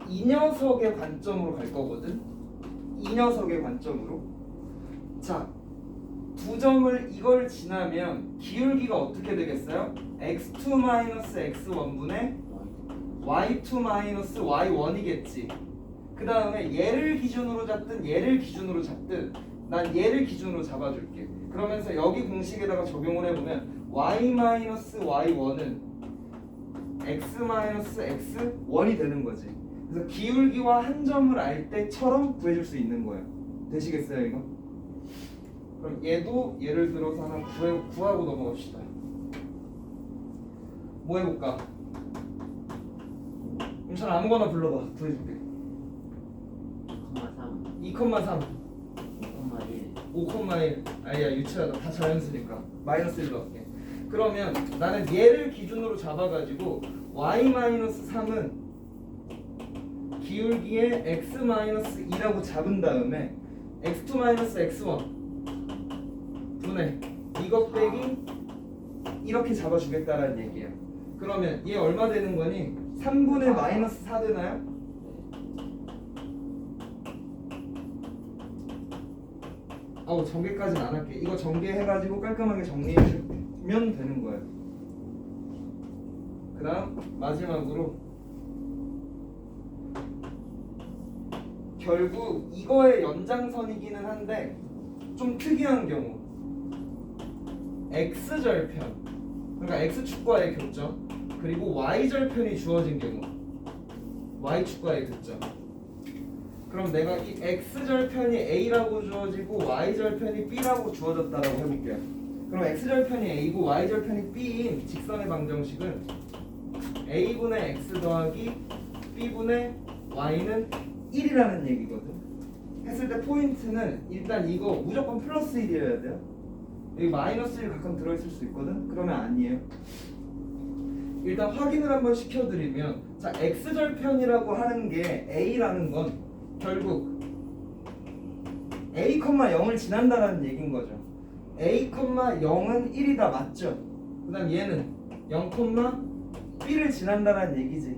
이 녀석의 관점으로 갈 거거든. 이 녀석의 관점으로. 자, 두 점을 이걸 지나면 기울기가 어떻게 되겠어요? x2-x1분의 y2-y1이겠지. 그 다음에 얘를 기준으로 잡든 얘를 기준으로 잡든 난 얘를 기준으로 잡아줄게. 그러면서 여기 공식에다가 적용을 해보면 y-y1은 x-x1이 되는 거지. 그래서 기울기와 한 점을 알 때처럼 구해줄 수 있는 거예요. 되시겠어요 이거? 그럼 얘도 예를 들어서 하나 구하고 넘어갑시다. 뭐 해볼까? 임찬 아무거나 불러봐. 구해줄게. 2,3 2,3 5,1 5,1 아니야 유치하다. 다 자연수니까 마이너스 1로 할게. 그러면 나는 얘를 기준으로 잡아가지고 y-3은 기울기에 x-2라고 잡은 다음에 x2-x1 분의 이거 빼기 이렇게 잡아주겠다라는 얘기야. 그러면 얘 얼마 되는 거니? 3분의 마이너스 4 되나요? 아우 전개까지는 안 할게. 이거 전개해가지고 깔끔하게 정리해주면 되는 거예요. 그 다음 마지막으로 결국 이거의 연장선이기는 한데 좀 특이한 경우 x절편, 그러니까 x축과의 교점 그리고 y절편이 주어진 경우 y축과의 교점. 그럼 내가 이 x절편이 a라고 주어지고 y절편이 b라고 주어졌다라고 해볼게요. 그럼 x절편이 a고 y절편이 b인 직선의 방정식은 a분의 x 더하기 b분의 y는 1이라는 얘기거든. 했을 때 포인트는 일단 이거 무조건 플러스 1이어야 돼요. 여기 마이너스 1 가끔 들어있을 수 있거든. 그러면 아니에요. 일단 확인을 한번 시켜드리면, 자 x절편이라고 하는 게 a라는 건 결국 a, 0을 지난다라는 얘기인 거죠. a, 0은 1이다 맞죠? 그 다음 얘는 0, b를 지난다라는 얘기지.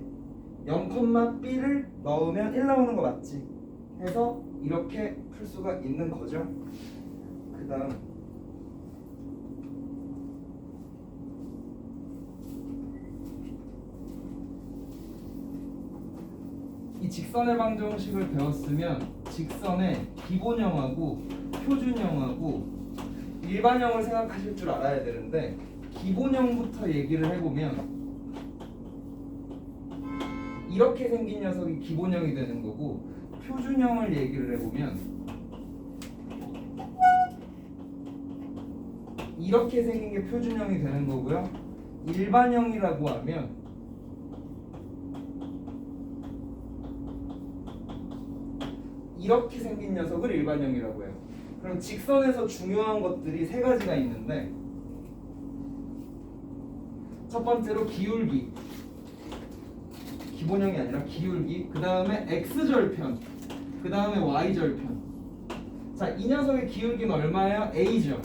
0, b를 넣으면 1 나오는 거 맞지? 해서 이렇게 풀 수가 있는 거죠. 그 다음 이 직선의 방정식을 배웠으면 직선의 기본형하고 표준형하고 일반형을 생각하실 줄 알아야 되는데, 기본형부터 얘기를 해보면 이렇게 생긴 녀석이 기본형이 되는 거고, 표준형을 얘기를 해보면 이렇게 생긴 게 표준형이 되는 거고요. 일반형이라고 하면 이렇게 생긴 녀석을 일반형이라고 해요. 그럼 직선에서 중요한 것들이 세 가지가 있는데, 첫 번째로 기울기, 기본형이 아니라 기울기, 그 다음에 x절편, 그 다음에 y절편. 자, 이 녀석의 기울기는 얼마예요? a죠.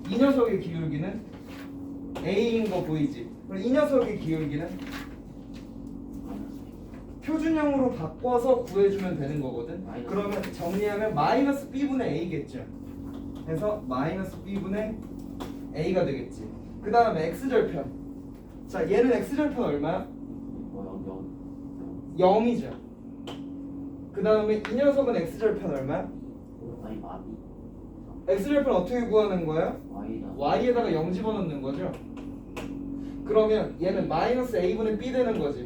이 녀석의 기울기는 a인 거 보이지? 그럼 이 녀석의 기울기는 표준형으로 바꿔서 구해주면 되는 거거든. 그러면 정리하면 마이너스 b분의 a겠죠. 그래서 마이너스 b분의 a가 되겠지. 그 다음에 x절편. 자, 얘는 x절편 얼마야? 0이죠. 그 다음에 이 녀석은 x절편 얼마야? 아니 마비 x절편 어떻게 구하는 거야? y다 y에다가 0 집어넣는 거죠. 그러면 얘는 마이너스 a분의 b 되는 거지.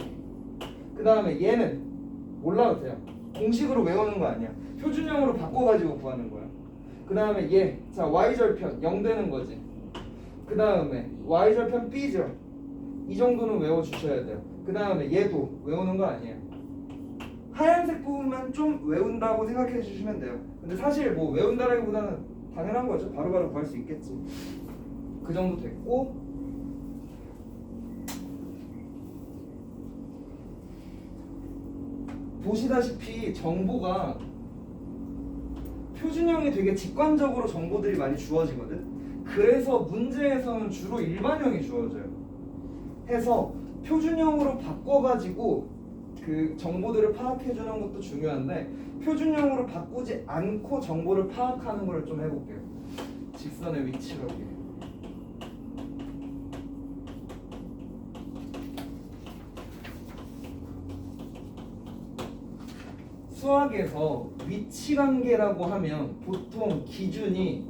그 다음에 얘는 몰라도 돼요. 공식으로 외우는 거 아니야. 표준형으로 바꿔가지고 구하는 거야. 그 다음에 얘, 자 y절편 0 되는 거지. 그 다음에 y절편 b죠. 이 정도는 외워주셔야 돼요. 그 다음에 얘도 외우는 거 아니에요. 하얀색 부분만 좀 외운다고 생각해 주시면 돼요. 근데 사실 뭐 외운다라기보다는 당연한 거죠. 바로바로 구할 수 있겠지. 그 정도 됐고, 보시다시피 정보가 표준형이 되게 직관적으로 정보들이 많이 주어지거든. 그래서 문제에서는 주로 일반형이 주어져요. 해서 표준형으로 바꿔가지고 그 정보들을 파악해주는 것도 중요한데, 표준형으로 바꾸지 않고 정보를 파악하는 걸 좀 해볼게요. 직선의 위치라고. 수학에서 위치관계라고 하면 보통 기준이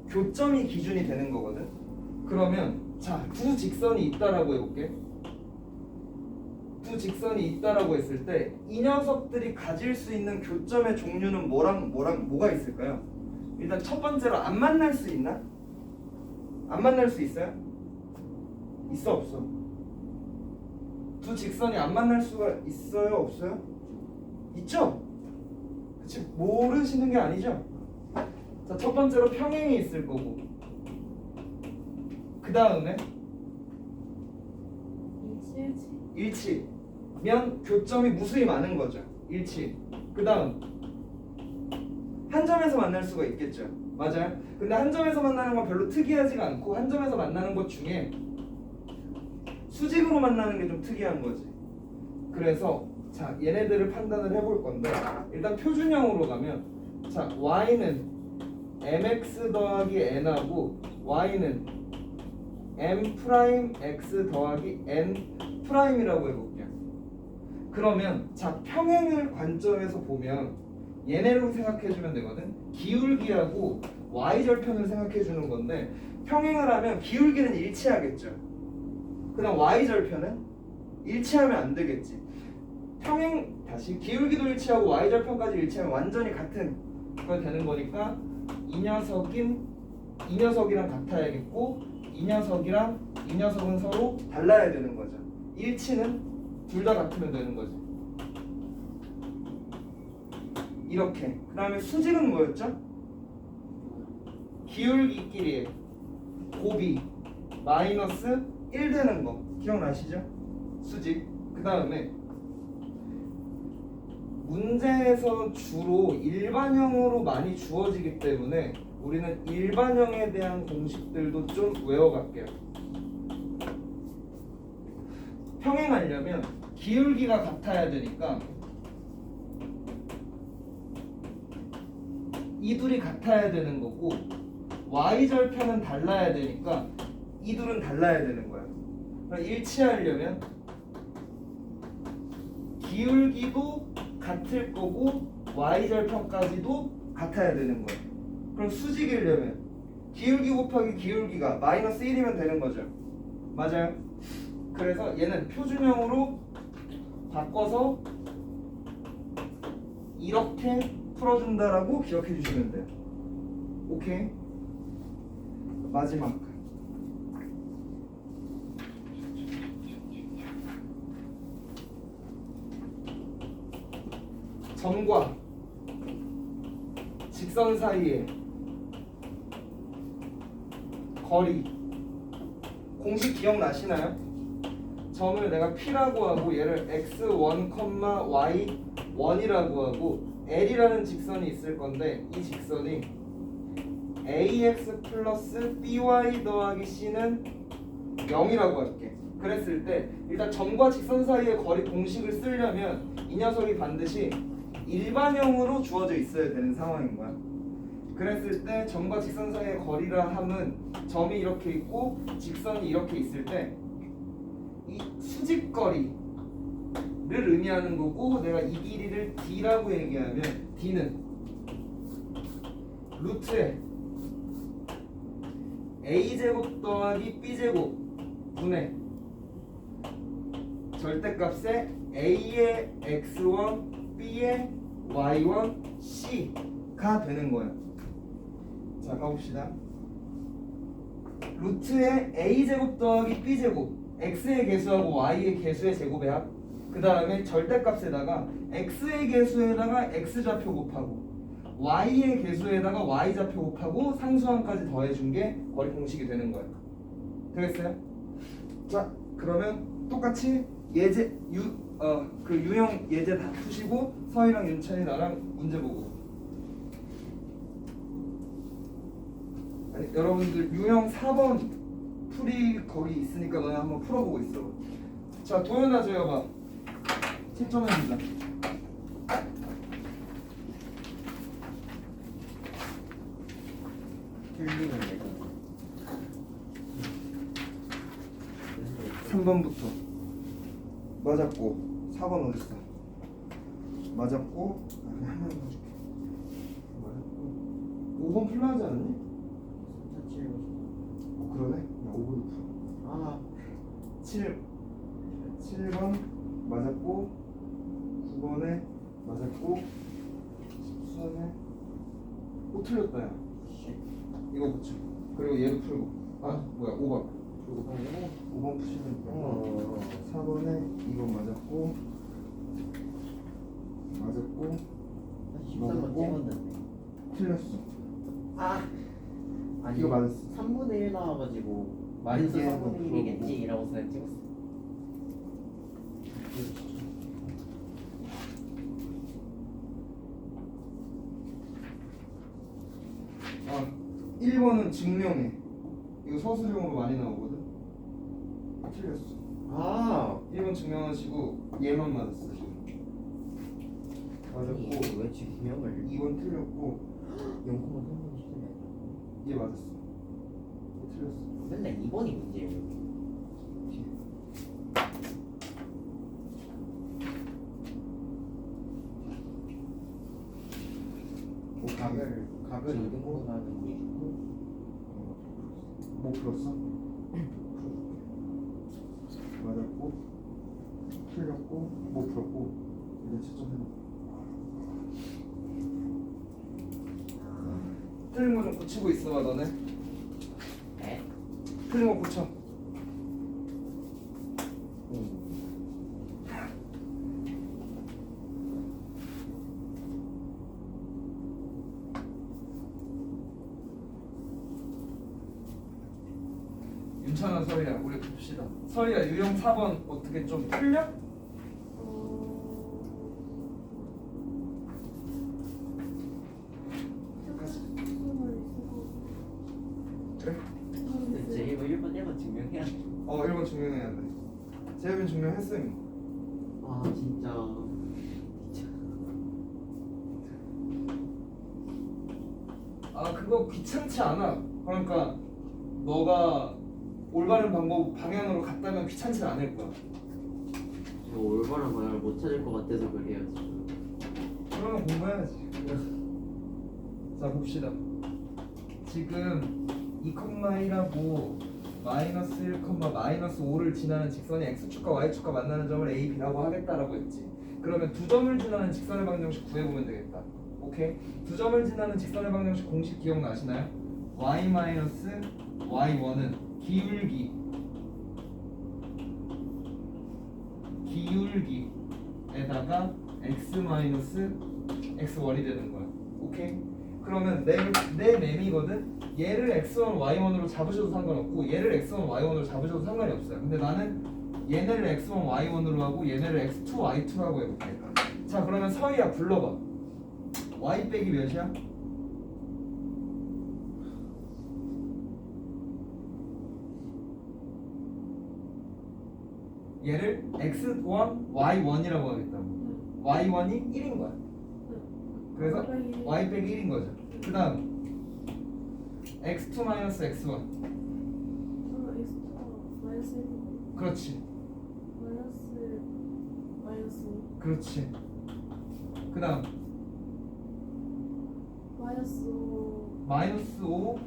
교점이 기준이 되는 거거든. 그러면 자, 두 직선이 있다라고 해볼게. 두 직선이 있다라고 했을 때 이 녀석들이 가질 수 있는 교점의 종류는 뭐가 있을까요? 일단 첫 번째로 안 만날 수 있나? 안 만날 수 있어요? 있어 없어? 두 직선이 안 만날 수가 있어요 없어요? 있죠? 그치? 모르시는 게 아니죠? 자, 첫 번째로 평행이 있을 거고, 그 다음에 일치면 교점이 무수히 많은 거죠. 일치. 그 다음 한 점에서 만날 수가 있겠죠. 맞아요? 근데 한 점에서 만나는 건 별로 특이하지가 않고 한 점에서 만나는 것 중에 수직으로 만나는 게 좀 특이한 거지. 그래서 자 얘네들을 판단을 해볼 건데 일단 표준형으로 가면 자 y는 mx 더하기 n하고 y는 m 프라임 x 더하기 n 프라임이라고 해볼게요. 그러면 자 평행을 관점에서 보면 얘네로 생각해주면 되거든. 기울기하고 y절편을 생각해주는 건데 평행을 하면 기울기는 일치하겠죠. 그다음 y절편은 일치하면 안 되겠지. 평행 다시 기울기도 일치하고 y절편까지 일치하면 완전히 같은 거 되는 거니까 이 녀석이랑 같아야겠고 이 녀석은 서로 달라야 되는 거죠. 일치는 둘 다 같으면 되는 거지. 이렇게. 그 다음에 수직은 뭐였죠? 기울기끼리의 곱이 마이너스 1 되는 거 기억나시죠? 수직. 그 다음에 문제에서 주로 일반형으로 많이 주어지기 때문에 우리는 일반형에 대한 공식들도 좀 외워갈게요. 평행하려면 기울기가 같아야 되니까 이 둘이 같아야 되는 거고 y절편은 달라야 되니까 이 둘은 달라야 되는 거야. 그럼 일치하려면 기울기도 같을 거고 y절편까지도 같아야 되는 거야. 그럼 수직이려면 기울기 곱하기 기울기가 마이너스 1이면 되는 거죠. 맞아요? 그래서 얘는 표준형으로 바꿔서 이렇게 풀어준다라고 기억해 주시면 돼요. 오케이? 마지막 점과 직선 사이의 거리 공식 기억나시나요? 점을 내가 P라고 하고 얘를 x1, y1이라고 하고 L이라는 직선이 있을 건데 이 직선이 ax 플러스 by 더하기 c는 0이라고 할게. 그랬을 때 일단 점과 직선 사이의 거리 공식을 쓰려면 이 녀석이 반드시 일반형으로 주어져 있어야 되는 상황인 거야. 그랬을 때 점과 직선 사이의 거리라 함은 점이 이렇게 있고 직선이 이렇게 있을 때 이 수직거리를 의미하는 거고 내가 이 길이를 d라고 얘기하면 d는 루트에 a제곱 더하기 b제곱 분의 절대값에 a의 x1, b의 y1, c가 되는 거예요. 자 가봅시다. 루트에 a제곱 더하기 b제곱 x의 개수하고 y의 개수의 제곱의 합. 그 다음에 절대값에다가 x의 개수에다가 x좌표 곱하고 y의 개수에다가 y좌표 곱하고 상수항까지 더해준 게 거리 공식이 되는 거예요. 되겠어요? 자 그러면 똑같이 예제 그 유형 예제 다 푸시고 서희랑 윤찬이 나랑 문제 보고. 아니, 여러분들 유형 4번 풀이 거기 있으니까 너네 한번 풀어보고 있어. 자 도연아 저여봐. 채점해준다. 틀리면 내가 3번부터 맞았고 4번 어딨어? 맞았고 그냥 하나만 해줄게. 맞았고 5번 풀라 하지 않았니? 그러네? 야 5번도 풀어. 아 7번 맞았고 9번에 맞았고 14번에 틀렸다 야. 이거 붙여. 그리고 얘도 풀고. 아 뭐야 5번 풀고 5번 푸시면 되고 4번에 이거 맞았고 13번 찍었는데 틀렸어. 아 아니 이거 맞았어. 3분의 1 나와가지고 마이너스 이게 3분의 1이겠지 라고 생각 찍었어. 아 1번 증명해. 이거 서술형으로 많이 나오거든. 틀렸어. 아 1번 증명하시고 얘만 맞았어 지금. 맞았고 왜 증명을 2번 틀렸고 0,3번 시키면 얘 맞았어. 얘 틀렸어. 맨날 2번이 문제예요. 뒤에. 각을 2등분하는 게 있고 뭐 풀었어? 맞았고 틀렸고 뭐 풀었고 이제 채점해봐. 틀린 거 좀 고치고 있어봐 너네. 네? 틀린 거 고쳐. 윤찬아 서희야 우리 봅시다. 서희야 유형 4번 어떻게 좀 틀려? 그래? 이제 이거 1번 증명해야 돼. 1번 증명해야 돼. 재엽이 증명했음. 아 진짜 아 그거 귀찮지 않아. 그러니까 너가 올바른 방향으로 갔다면 귀찮지 않을 거야. 저 올바른 방향을 못 찾을 것 같아서 그래요 지금. 그러면 공부해야지. 자 봅시다. 지금 2,1하고 마이너스 1, 마이너스 5를 지나는 직선이 x축과 y축과 만나는 점을 a, b라고 하겠다라고 했지. 그러면 두 점을 지나는 직선의 방정식 구해보면 되겠다. 오케이? 두 점을 지나는 직선의 방정식 공식 기억나시나요? y-y1은 기울기에다가 x-x월이 되는 거야. 오케이? 그러면 내 맴이거든? 얘를 x1, y1으로 잡으셔도 상관없고 얘를 x1, y1으로 잡으셔도 상관이 없어요. 근데 나는 얘네를 x1, y1으로 하고 얘네를 x2, y2로 하고 해볼게. 자 그러면 서희야 불러봐. y 빼기 몇이야? 얘를 x1, y1이라고 하겠다고. y1이 1인 거야. 그래서 y 빼기 1인 거죠. 그 다음 x2 마이너스 x1. 그렇지. 그렇지. 그 다음 마이너스 5.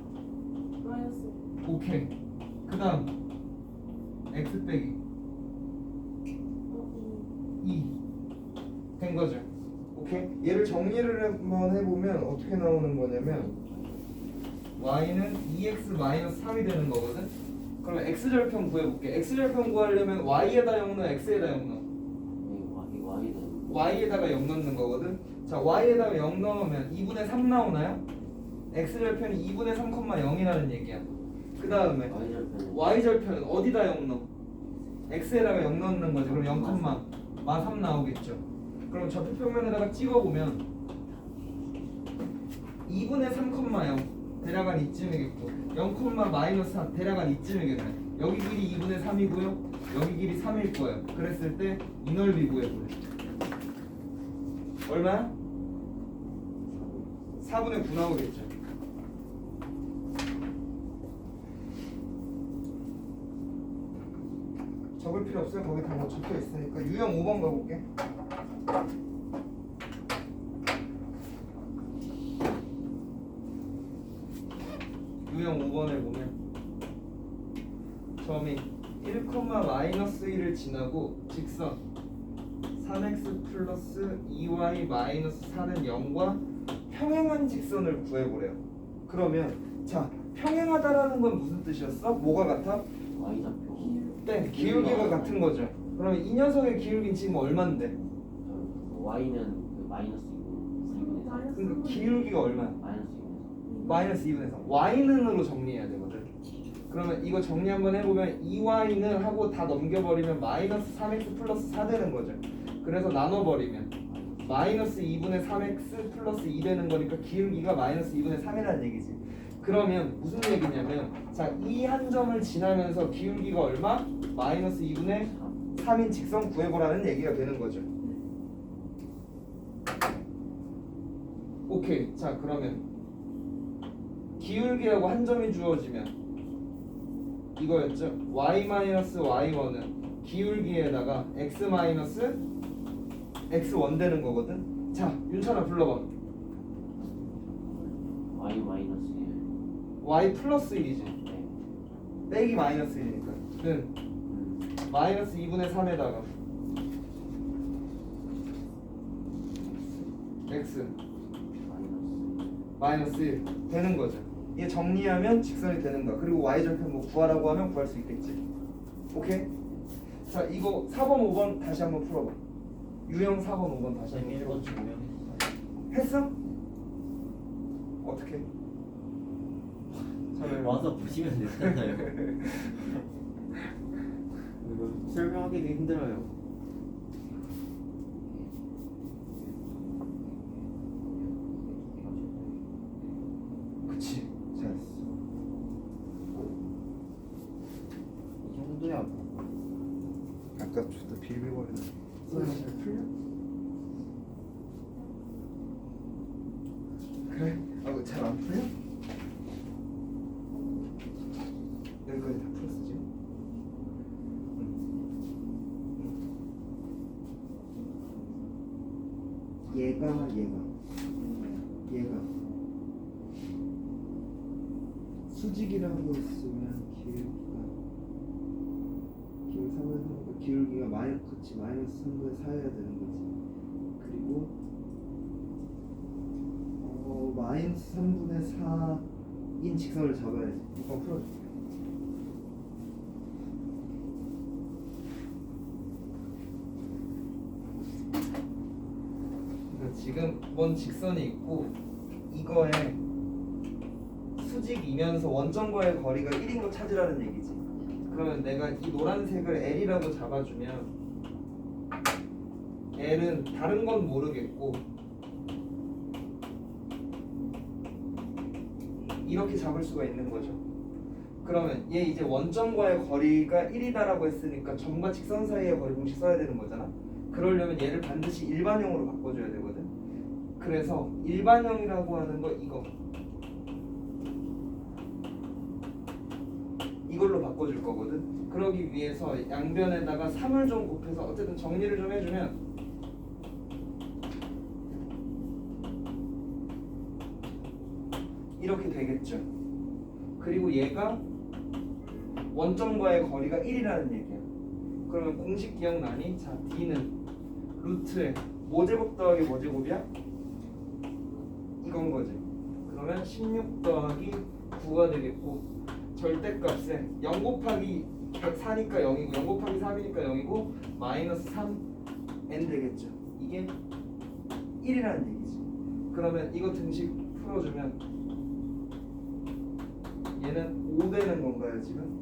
오케이. 그 다음 x 빼기 2 된 거죠. 오케이. 얘를 정리를 한번 해보면 어떻게 나오는 거냐면 y는 2x-3이 되는 거거든. 그러면 x절편 구해볼게. x절편 구하려면 y에다 0 넣어, x에다 0 넣어. y에다가 0 넣는 거거든. 자 y에다가 0 넣으면 2분의 3 나오나요? x절편이 2분의 3,0이라는 얘기야. 그 다음에 y절편은 어디다 0 넣어? x에다가 0 넣는 거지. 그럼 0,3 나오겠죠. 그럼 좌표평면에다가 찍어보면 2분의 3,0 대략한 이쯤이겠고 0,-4 대략한 이쯤이겠네. 여기 길이 2분의 3이고요 여기 길이 3일 거예요. 그랬을 때 이 넓이 구해보래. 얼마야? 4분의 9 나오겠죠. 적을 필요 없어요. 거기 다 적혀 있으니까. 유형 5번 가볼게. 유형 5번에 보면 점이 1,-1을 지나고 직선 3x 플러스 2y 마이너스 4는 0과 평행한 직선을 구해보래요. 그러면 자 평행하다라는 건 무슨 뜻이었어? 뭐가 같아? y좌표 네, 기울기가 같은 거죠. 그러면 이 녀석의 기울기는 지금 얼마인데? y는 그 마이너스 2분의 3. 그러니까 기울기가 얼마야? 마이너스 2분의 3. 마이너스 2분의 3 y는으로 정리해야 되거든. 그러면 이거 정리 한번 해보면 2y는 하고 다 넘겨버리면 마이너스 3x 플러스 4 되는 거죠. 그래서 나눠버리면 마이너스 2분의 3x 플러스 2 되는 거니까 기울기가 마이너스 2분의 3이라는 얘기지. 그러면 무슨 얘기냐면 자, 이 한 점을 지나면서 기울기가 얼마? 마이너스 2분의 3인 직선 구해보라는 얘기가 되는 거죠. 오케이. 자, 그러면 기울기라고 한 점이 주어지면 이거였죠. y-y1은 기울기에다가 x-x1 되는 거거든. 자, 윤찬아 불러봐. y 마이너스 1. y 플러스 1이지. 네. 빼기 마이너스 1이니까. 는 마이너스 2분의 3에다가 x 마이너스 1 되는 거죠. 이게 정리하면 직선이 되는 거야. 그리고 y절편 뭐 구하라고 하면 구할 수 있겠지. 오케이? 자, 이거 4번 5번 다시 한번 풀어봐. 유형 4번 5번 다시 한번 풀어봐. 1번 증명했어요. 했어? 어떻게? 와서 보시면 되잖아요. 이거 설명하기도 힘들어요. 그치. 잘했어. 이 정도야 뭐. 아까부터 빌빌거리는 소리 잘 풀려? 그래? 아, 잘 안 풀려? 여기까지 다 풀었어 지금? 얘가 수직이라고 했으면 기울기가 마이너스 3분의 4여야 되는 거지. 그리고 마이너스 3분의 4인 직선을 잡아야지. 이거 풀어줄게. 그러니까 지금 원 직선이 있고 이거에 수직이면서 원점과의 거리가 1인 거 찾으라는 얘기지. 그러면 내가 이 노란색을 L이라고 잡아주면 L은 다른 건 모르겠고 이렇게 잡을 수가 있는 거죠. 그러면 얘 이제 원점과의 거리가 1이다라고 했으니까 점과 직선 사이의 거리 공식 써야 되는 거잖아. 그러려면 얘를 반드시 일반형으로 바꿔줘야 되거든. 그래서 일반형이라고 하는 거 이걸로 바꿔줄 거거든. 그러기 위해서 양변에다가 3을 좀 곱해서 어쨌든 정리를 좀 해주면 이렇게 되겠죠. 그리고 얘가 원점과의 거리가 1이라는 얘기야. 그러면 공식 기억나니? 자, D는 루트에 모제곱 더하기 모제곱이야? 이건 거지. 그러면 16 더하기 9가 되겠고 절대값에 0 곱하기 4니까 0이고 0 곱하기 3이니까 0이고 마이너스 3n 되겠죠. 이게 1이라는 얘기지. 그러면 이거 등식 풀어주면 얘는 5 되는 건가요 지금?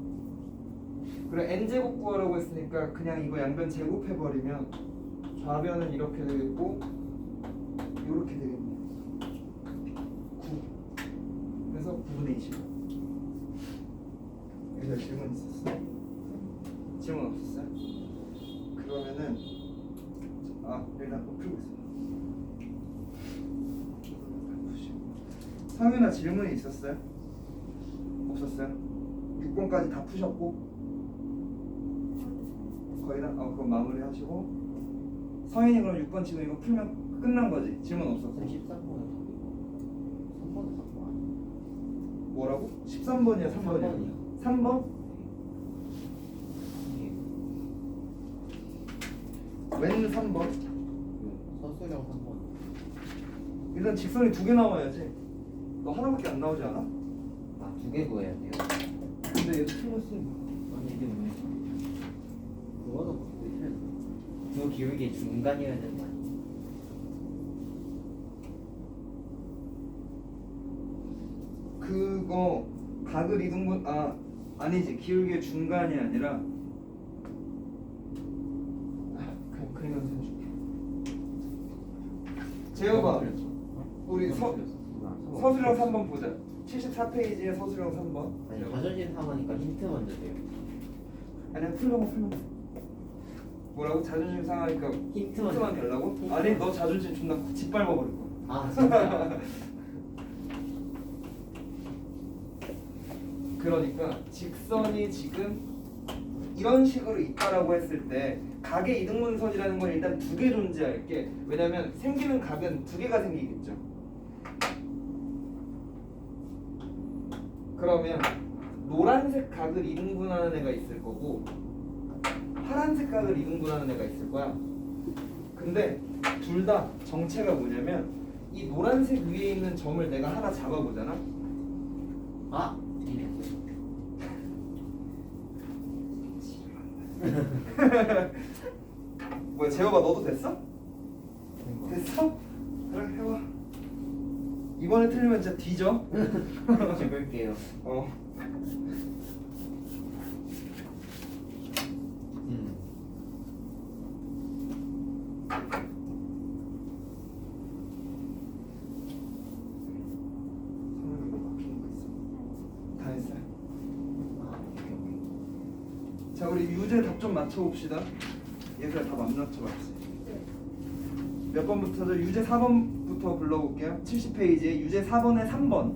그리고 n제곱 구하라고 했으니까 그냥 이거 양변 제곱해버리면 좌변은 이렇게 되겠고 이렇게 되겠네요. 9. 그래서 9분의 20. 여기서 질문 있었어? 질문 없었어요? 그러면은 일단 풀고 있어. 성윤아 질문이 있었어요? 없었어요? 6번까지 다 푸셨고 거의 다? 그럼 마무리 하시고 성인이 그럼 6번 지금 이거 풀면 끝난 거지? 질문 없었어? 13번은 답이고 3번은 답고 아니야. 뭐라고? 13번이야 3번이야? 3번? 웬 3번? 서술형 3번. 일단 직선이 2개 나와야지. 너 하나밖에 안 나오지 않아? 아, 2개 구해야 돼요. 근데 얘도 틀렸으니까. 아니 이게 왜? 그거도 틀렸어. 두 기울기 중간이어야 되는 거 아니야? 그거 각을 이등분 아니지 기울기의 중간이 아니라 그냥 그리면서 해줄게. 재혁아 우리 서술형 3번 보자. 74페이지에 서술형 3번. 아니 자존심 상하니까 힌트 먼저 돼요. 아니야 풀면 뭐라고? 자존심 상하니까 힌트만 힌트만 달라고? 아니 너 자존심 존나 짓밟아 버릴 거야. 아 진짜. 그러니까 직선이 지금 이런 식으로 있다라고 했을 때 각의 이등분선이라는 건 일단 두 개 존재할 게, 왜냐면 생기는 각은 두 개가 생기겠죠. 그러면 노란색 각을 이등분하는 애가 있을 거고 파란색 각을 이등분하는 애가 있을 거야. 근데 둘 다 정체가 뭐냐면 이 노란색 위에 있는 점을 내가 하나 잡아보잖아. 아 뭐야 재호가 너도 됐어? 됐어? 그래 해봐. 이번에 틀리면 진짜 뒤져. 죽을게요. 어. 다 했어요? 자 우리 유제 답 좀 맞춰봅시다. 얘들 답 안 맞춰봤지? 몇 번부터죠? 유제 4번부터 불러볼게요. 70페이지에 유제 4번에 3번,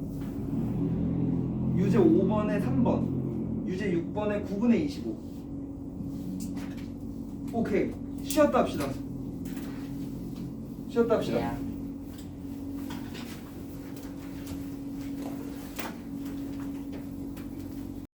유제 5번에 3번, 유제 6번에 9분의 25. 오케이. 쉬었다 합시다. 쉬었다 합시다.